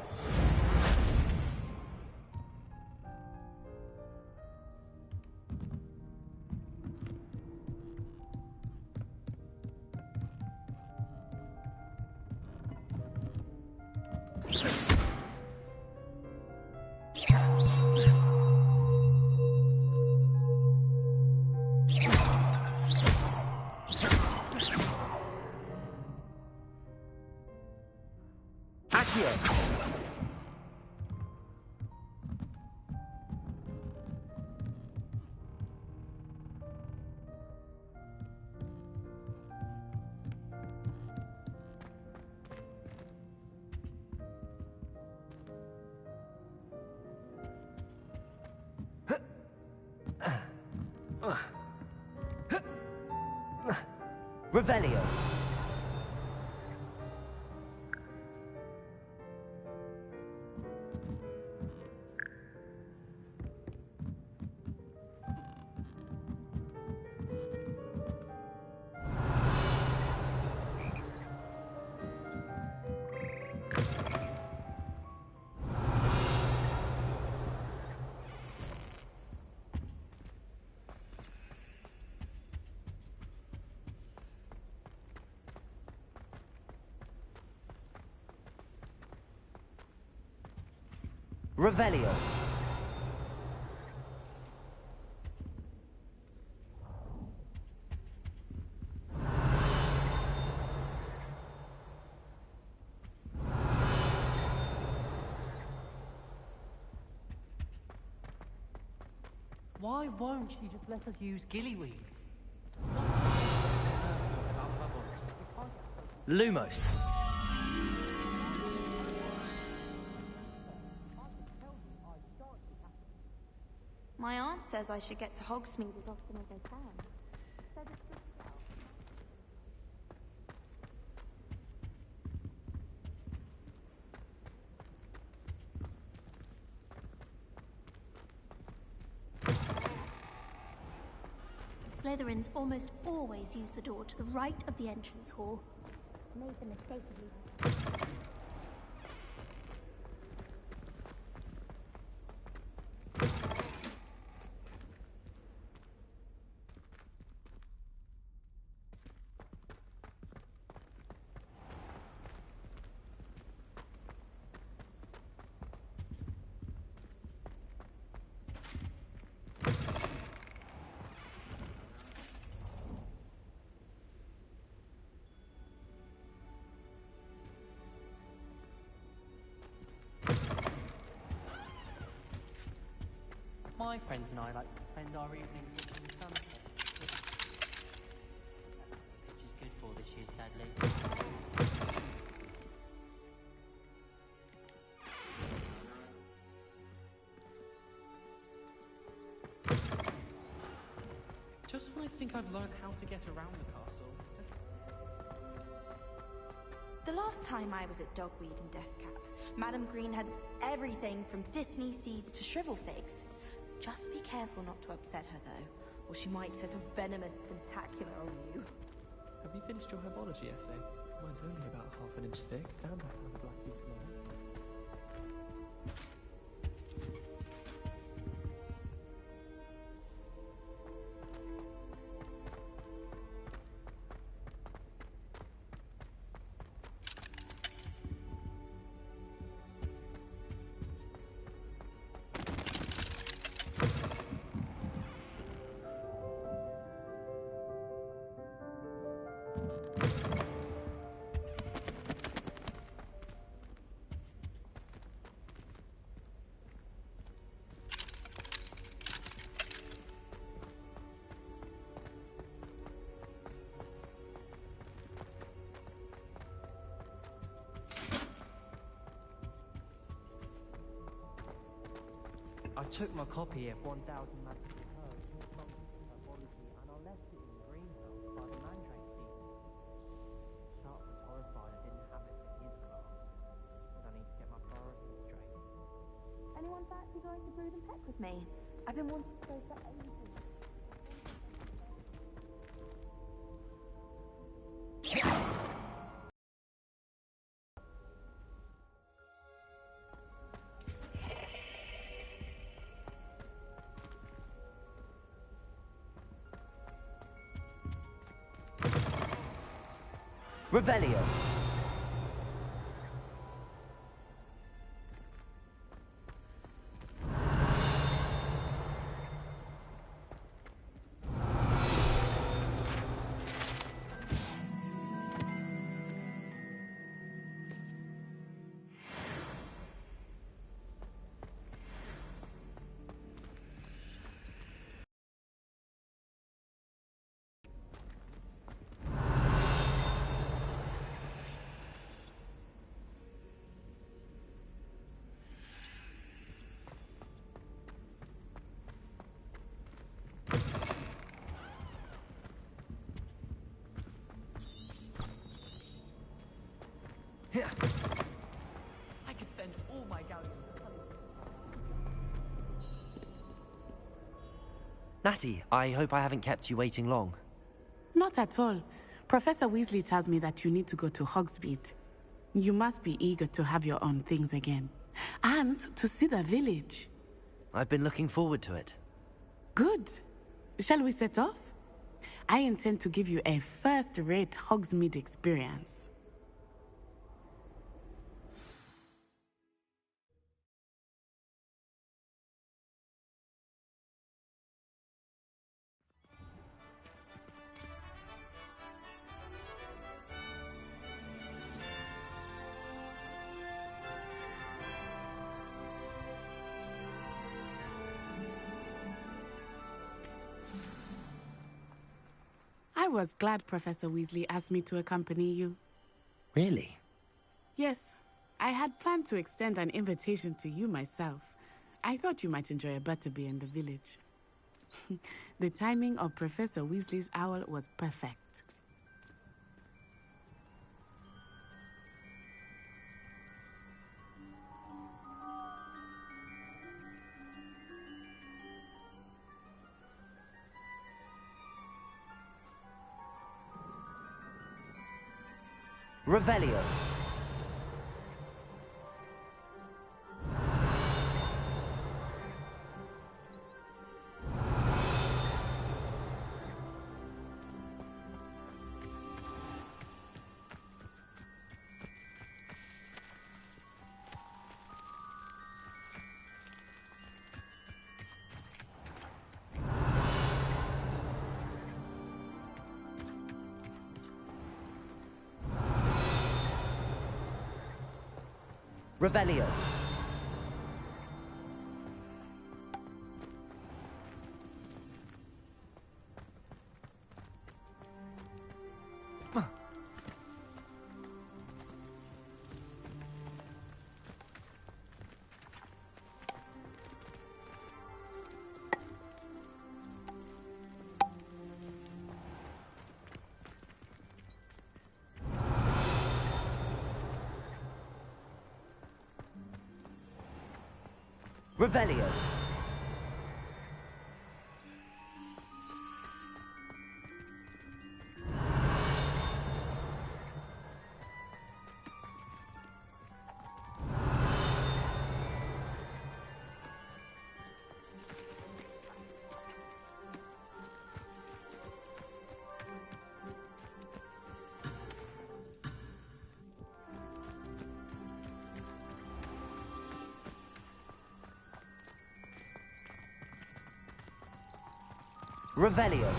Revelio. Revelio. Why won't she just let us use gillyweed? Lumos. My aunt says I should get to Hogsmeade as often as I can. Said it's good spell. Slytherins almost always use the door to the right of the entrance hall. Made the mistake of leaving. My friends and I like to spend our evenings watching the sunset. Which is good for this year, sadly. Just when I think I've learned how to get around the castle. The last time I was at Dogweed and Deathcap, Madam Green had everything from Dittany seeds to shrivel figs. Just be careful not to upset her, though, or she might set a venomous tentacular on you. Have you finished your herbology essay? Mine's only about half an inch thick, and I found a black ink tomorrow. took my copy of 1000 Magical Herbs from Herbology and I left it in the greenhouse by the mandrake seed. Sharp was horrified I didn't have it for his class, but I need to get my priorities straight. Anyone fancy going to Brood and Peck with me? I've been wanting to go for ages. Revelio. I could spend all my galleons. Natty, I hope I haven't kept you waiting long. Not at all. Professor Weasley tells me that you need to go to Hogsmeade. You must be eager to have your own things again. And to see the village. I've been looking forward to it. Good. Shall we set off? I intend to give you a first-rate Hogsmeade experience. I was glad Professor Weasley asked me to accompany you. Really? Yes, I had planned to extend an invitation to you myself. I thought you might enjoy a butterbeer in the village. The timing of Professor Weasley's owl was perfect. Revelio. Revelio. Revelio. Revelio.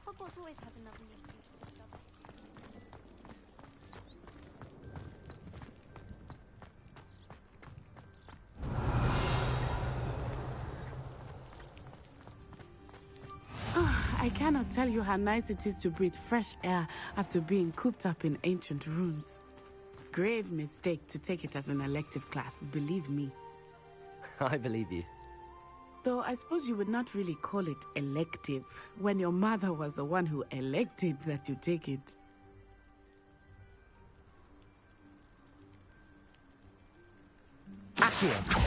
Hogwarts always has another new excuse for stuff. I cannot tell you how nice it is to breathe fresh air after being cooped up in ancient rooms. grave mistake to take it as an elective class, believe me. I believe you. Though I suppose you would not really call it elective when your mother was the one who elected that you take it. Accio!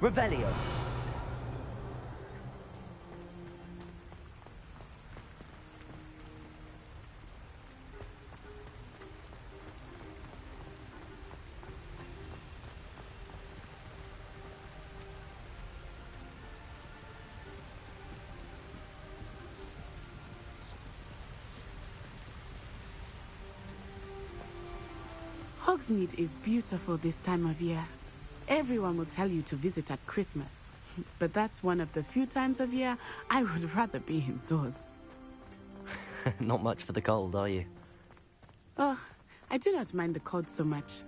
Revelio. Hogsmeade is beautiful this time of year. Everyone will tell you to visit at Christmas. But that's one of the few times of year I would rather be indoors. Not much for the cold, are you? Oh, I do not mind the cold so much,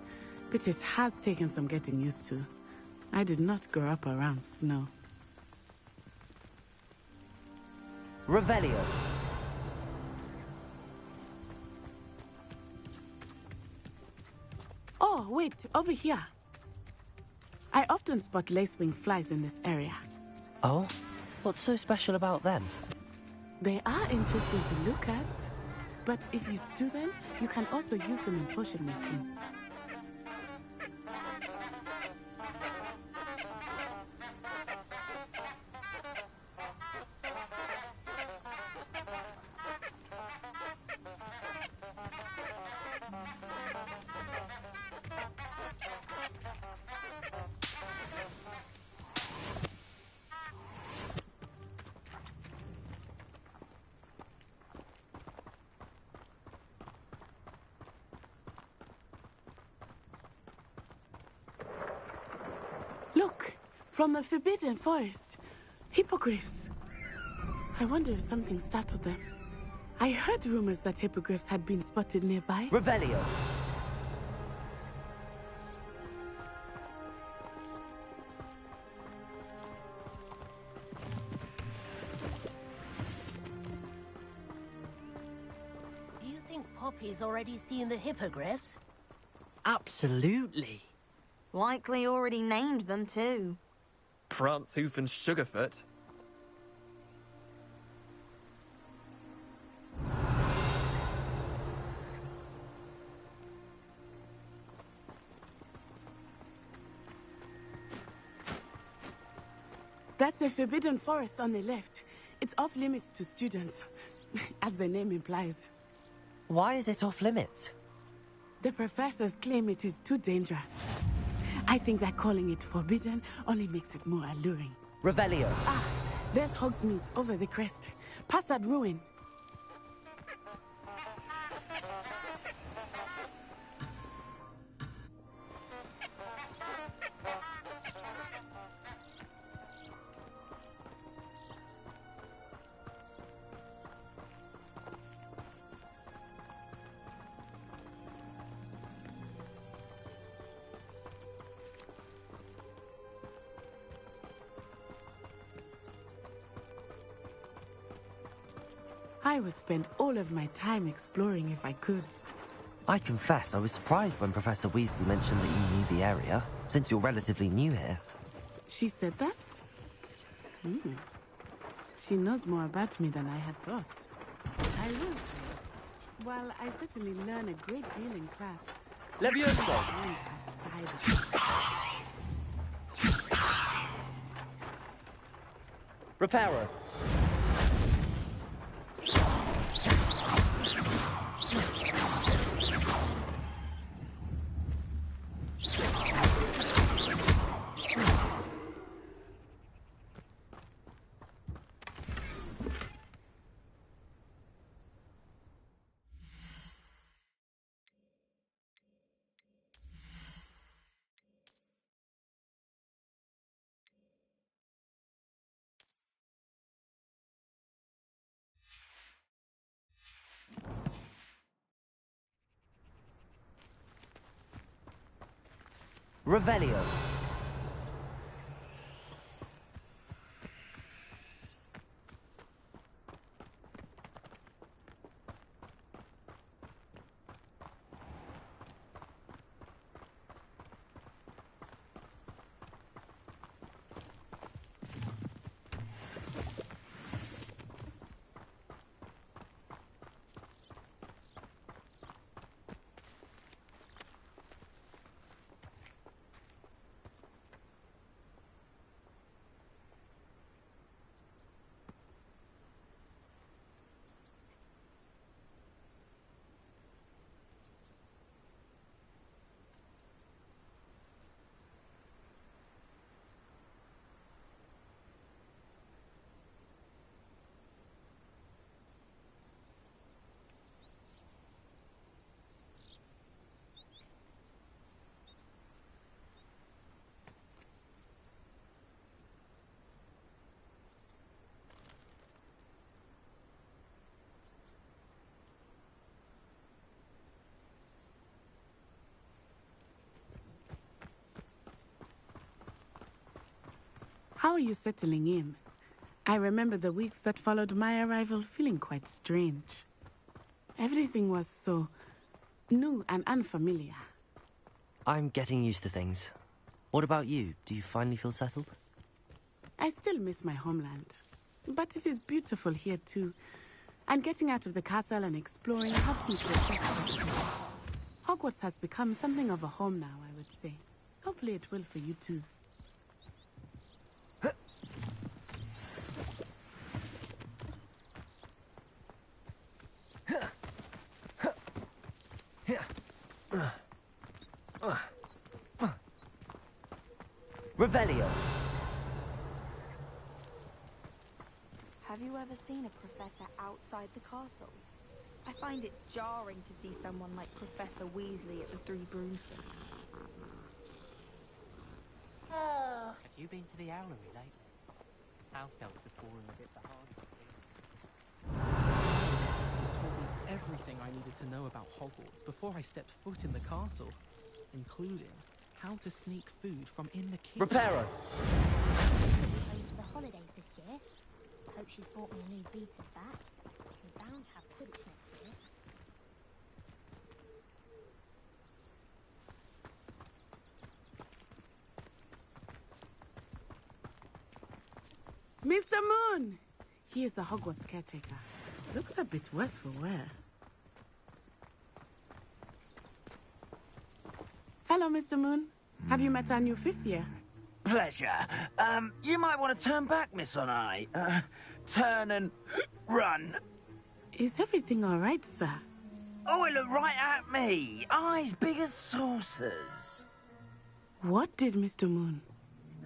but it has taken some getting used to. I did not grow up around snow. Revelio. Oh, wait, over here. I often spot lacewing flies in this area. Oh? What's so special about them? They are interesting to look at, but if you stew them, you can also use them in potion making. Look! From the Forbidden Forest. Hippogriffs. I wonder if something startled them. I heard rumors that hippogriffs had been spotted nearby. Revelio. Do you think Poppy's already seen the hippogriffs? Absolutely. Likely already named them too. Prance, Hoof and Sugarfoot. That's the Forbidden Forest on the left. It's off limits to students, as the name implies. Why is it off limits? The professors claim it is too dangerous. I think that calling it forbidden only makes it more alluring. Revelio. Ah, there's Hogsmeade over the crest. Past that ruin. I would spend all of my time exploring if I could. I confess, I was surprised when Professor Weasley mentioned that you knew the area, since you're relatively new here. She said that? She knows more about me than I had thought. I will say, while I certainly learn a great deal in class, Levioso! Reparo. Revelio. How are you settling in? I remember the weeks that followed my arrival feeling quite strange. Everything was so new and unfamiliar. I'm getting used to things. What about you? Do you finally feel settled? I still miss my homeland, but it is beautiful here too. And getting out of the castle and exploring helped me to adjust. Hogwarts has become something of a home now, I would say. Hopefully it will for you too. Revelio. Have you ever seen a professor outside the castle? I find it jarring to see someone like Professor Weasley at the Three Broomsticks. Have you been to the Owlery lately? House elves have fallen a bit behind. He's told me everything I needed to know about Hogwarts before I stepped foot in the castle, including how to sneak food from in the kitchen. Reparo. Home for the holidays this year. I hope she's bought me a new beaker back. We're bound to have Quidditch next year. Mr. Moon! He is the Hogwarts caretaker. Looks a bit worse for wear. Hello, Mr. Moon. Have you met our new fifth year? Pleasure. You might want to turn back, Miss Onai. Turn and run. Is everything all right, sir? Oh, it looked right at me. Eyes big as saucers. What did Mr. Moon?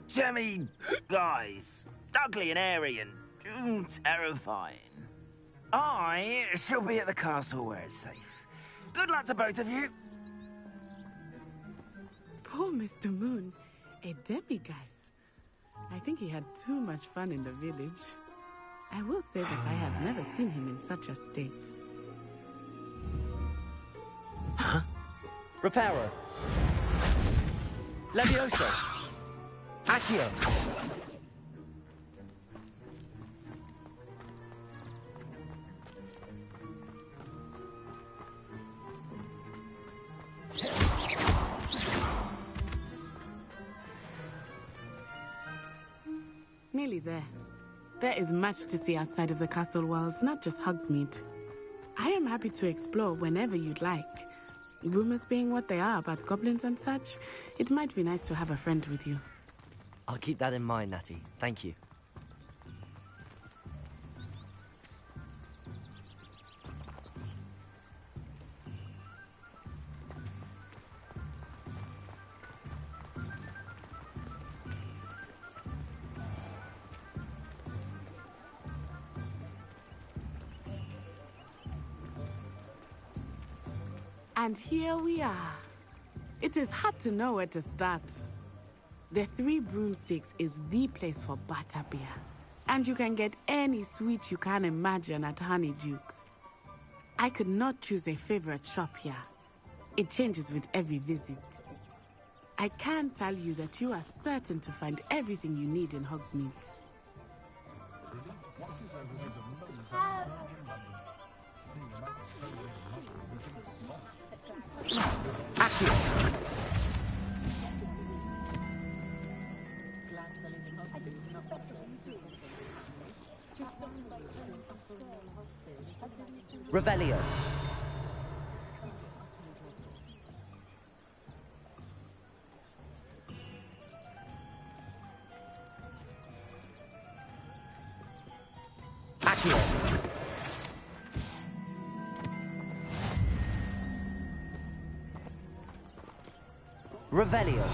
Jemmy, guys. Ugly and airy and terrifying. I shall be at the castle where it's safe. Good luck to both of you. Poor Mr. Moon. A demiguise. I think he had too much fun in the village. I will say that I have never seen him in such a state. Huh? Reparo. Levioso. Accio. Nearly there. There is much to see outside of the castle walls, not just Hogsmeade. I am happy to explore whenever you'd like. Rumors being what they are about goblins and such, it might be nice to have a friend with you. I'll keep that in mind, Natty. Thank you. And here we are. It is hard to know where to start. The Three Broomsticks is the place for butterbeer. And you can get any sweet you can imagine at Honeydukes. I could not choose a favorite shop here. It changes with every visit. I can tell you that you are certain to find everything you need in Hogsmeade. Revelio. Accio. Revelio.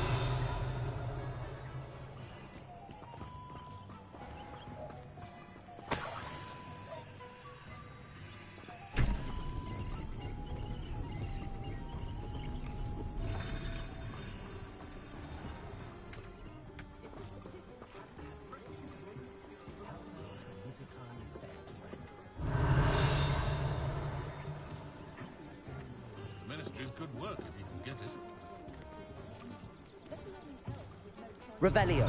The Ministry's good work if you can get it. Revelio.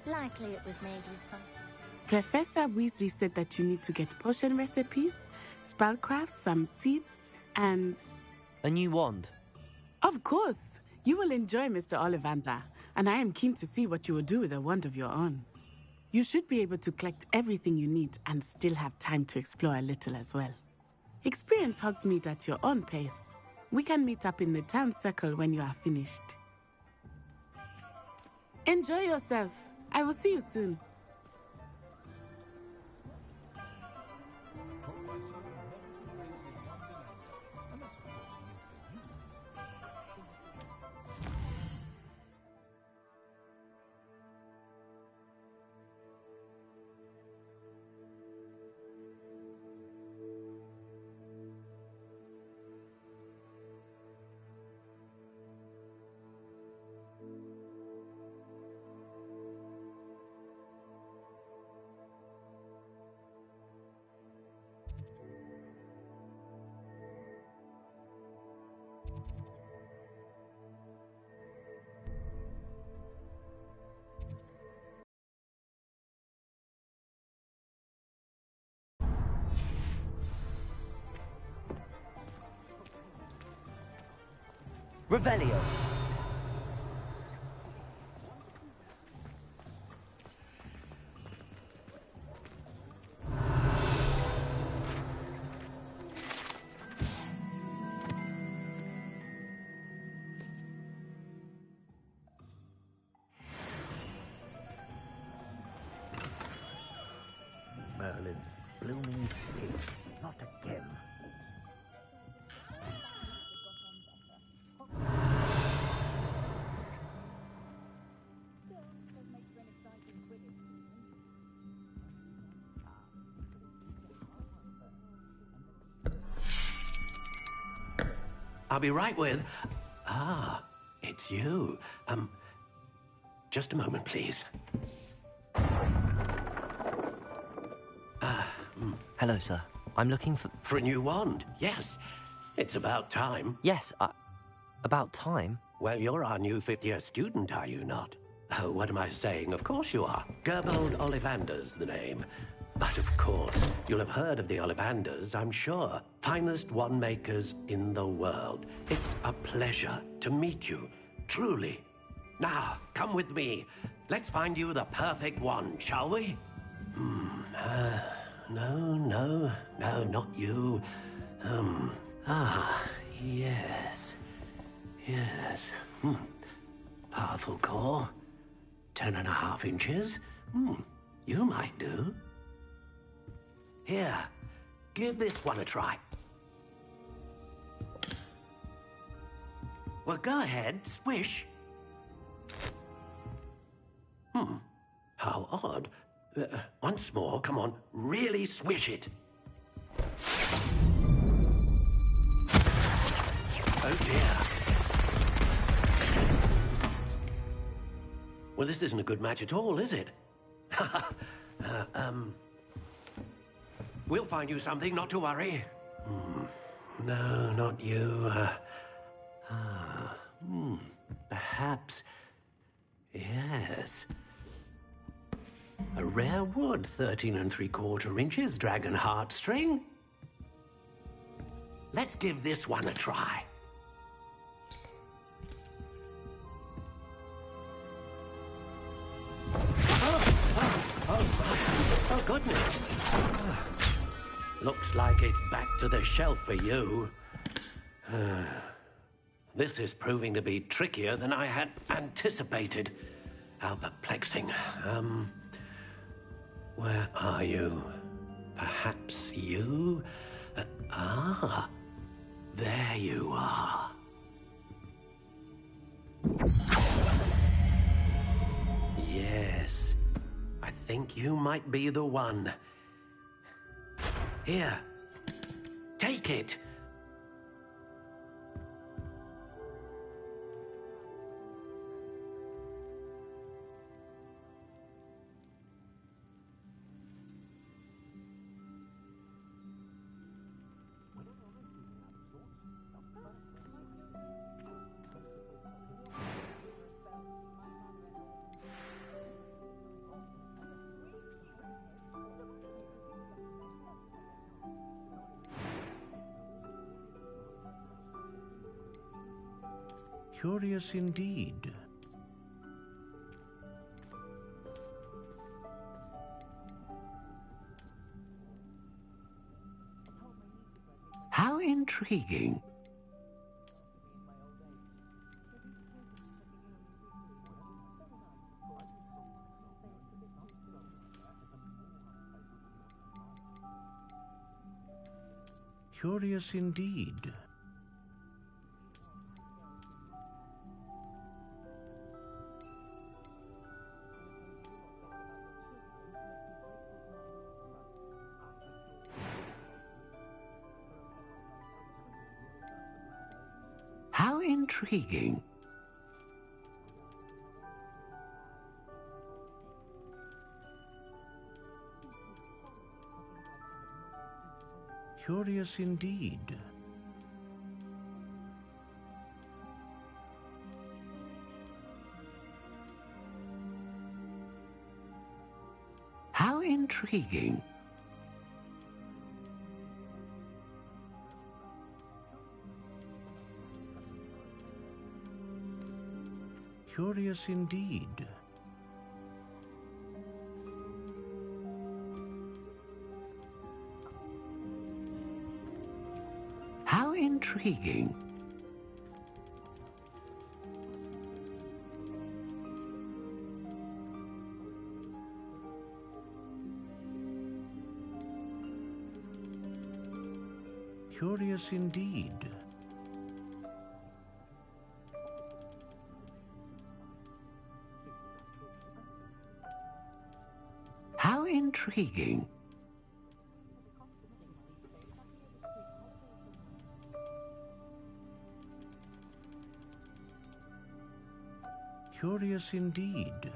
Likely it was made with some. Professor Weasley said that you need to get potion recipes, spellcrafts, some seeds, and... A new wand. Of course! You will enjoy Mr. Ollivander, and I am keen to see what you will do with a wand of your own. You should be able to collect everything you need and still have time to explore a little as well. Experience Hogsmeade at your own pace. We can meet up in the town circle when you are finished. Enjoy yourself. I will see you soon. Revelio. Merlin's blooming speech, not again. I'll be right with... Ah, it's you. Just a moment, please. Hello, sir. I'm looking for... For a new wand, yes. It's about time. Yes, about time? Well, you're our new fifth-year student, are you not? Oh, what am I saying? Of course you are. Gerbold Ollivander's the name. But of course, you'll have heard of the Ollivanders, I'm sure. Finest wand makers in the world. It's a pleasure to meet you, truly. Now, come with me. Let's find you the perfect wand, shall we? No, not you. Yes. Powerful core. 10.5 inches. You might do. Here, give this one a try. Well, go ahead, swish. How odd. Once more, come on, really swish it. Oh dear. Well, this isn't a good match at all, is it? We'll find you something, not to worry. No, not you. Perhaps. Yes. A rare wood, 13 3/4 inches, dragon heartstring. Let's give this one a try. Oh, goodness. Looks like it's back to the shelf for you. This is proving to be trickier than I had anticipated. How perplexing. Where are you? Perhaps you? There you are. Yes, I think you might be the one. Here, take it. Curious indeed. How intriguing. Curious indeed. How intriguing. Curious indeed. How intriguing. Curious indeed. How intriguing. Curious indeed. How intriguing. Curious indeed.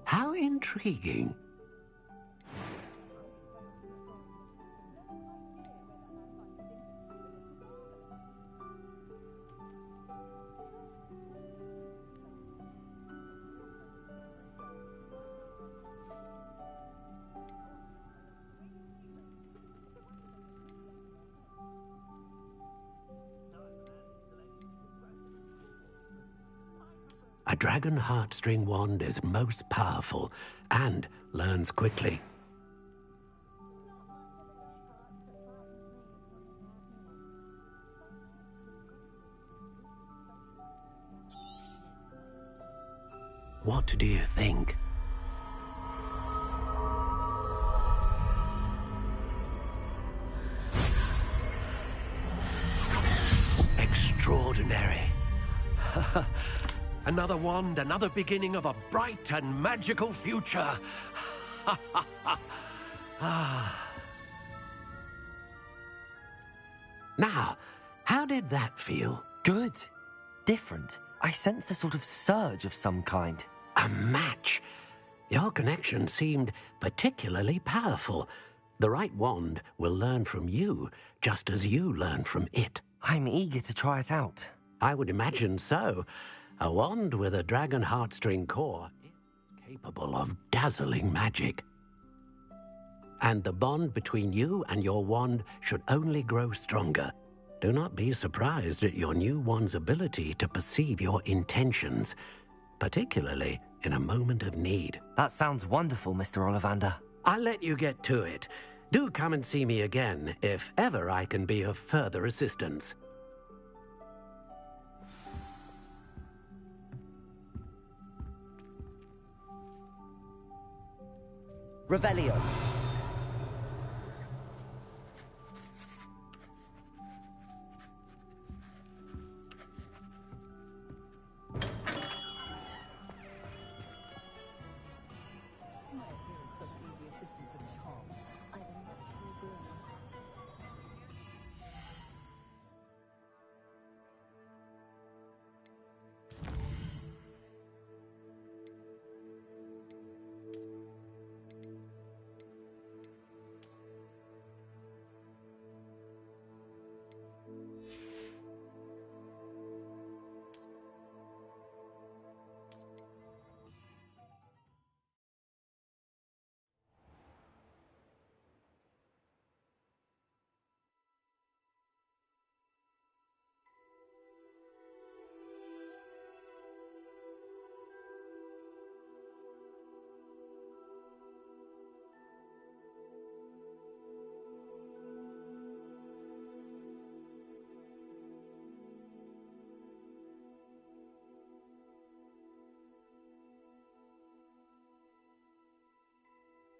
How intriguing. A dragon heartstring wand is most powerful and learns quickly. What do you think? Extraordinary. Another wand, another beginning of a bright and magical future. Now, how did that feel? Good. Different. I sensed a sort of surge of some kind. A match. Your connection seemed particularly powerful. The right wand will learn from you, just as you learn from it. I'm eager to try it out. I would imagine so. A wand with a dragon heartstring core is capable of dazzling magic. And the bond between you and your wand should only grow stronger. Do not be surprised at your new wand's ability to perceive your intentions, particularly in a moment of need. That sounds wonderful, Mr. Ollivander. I'll let you get to it. Do come and see me again if ever I can be of further assistance. Revelio.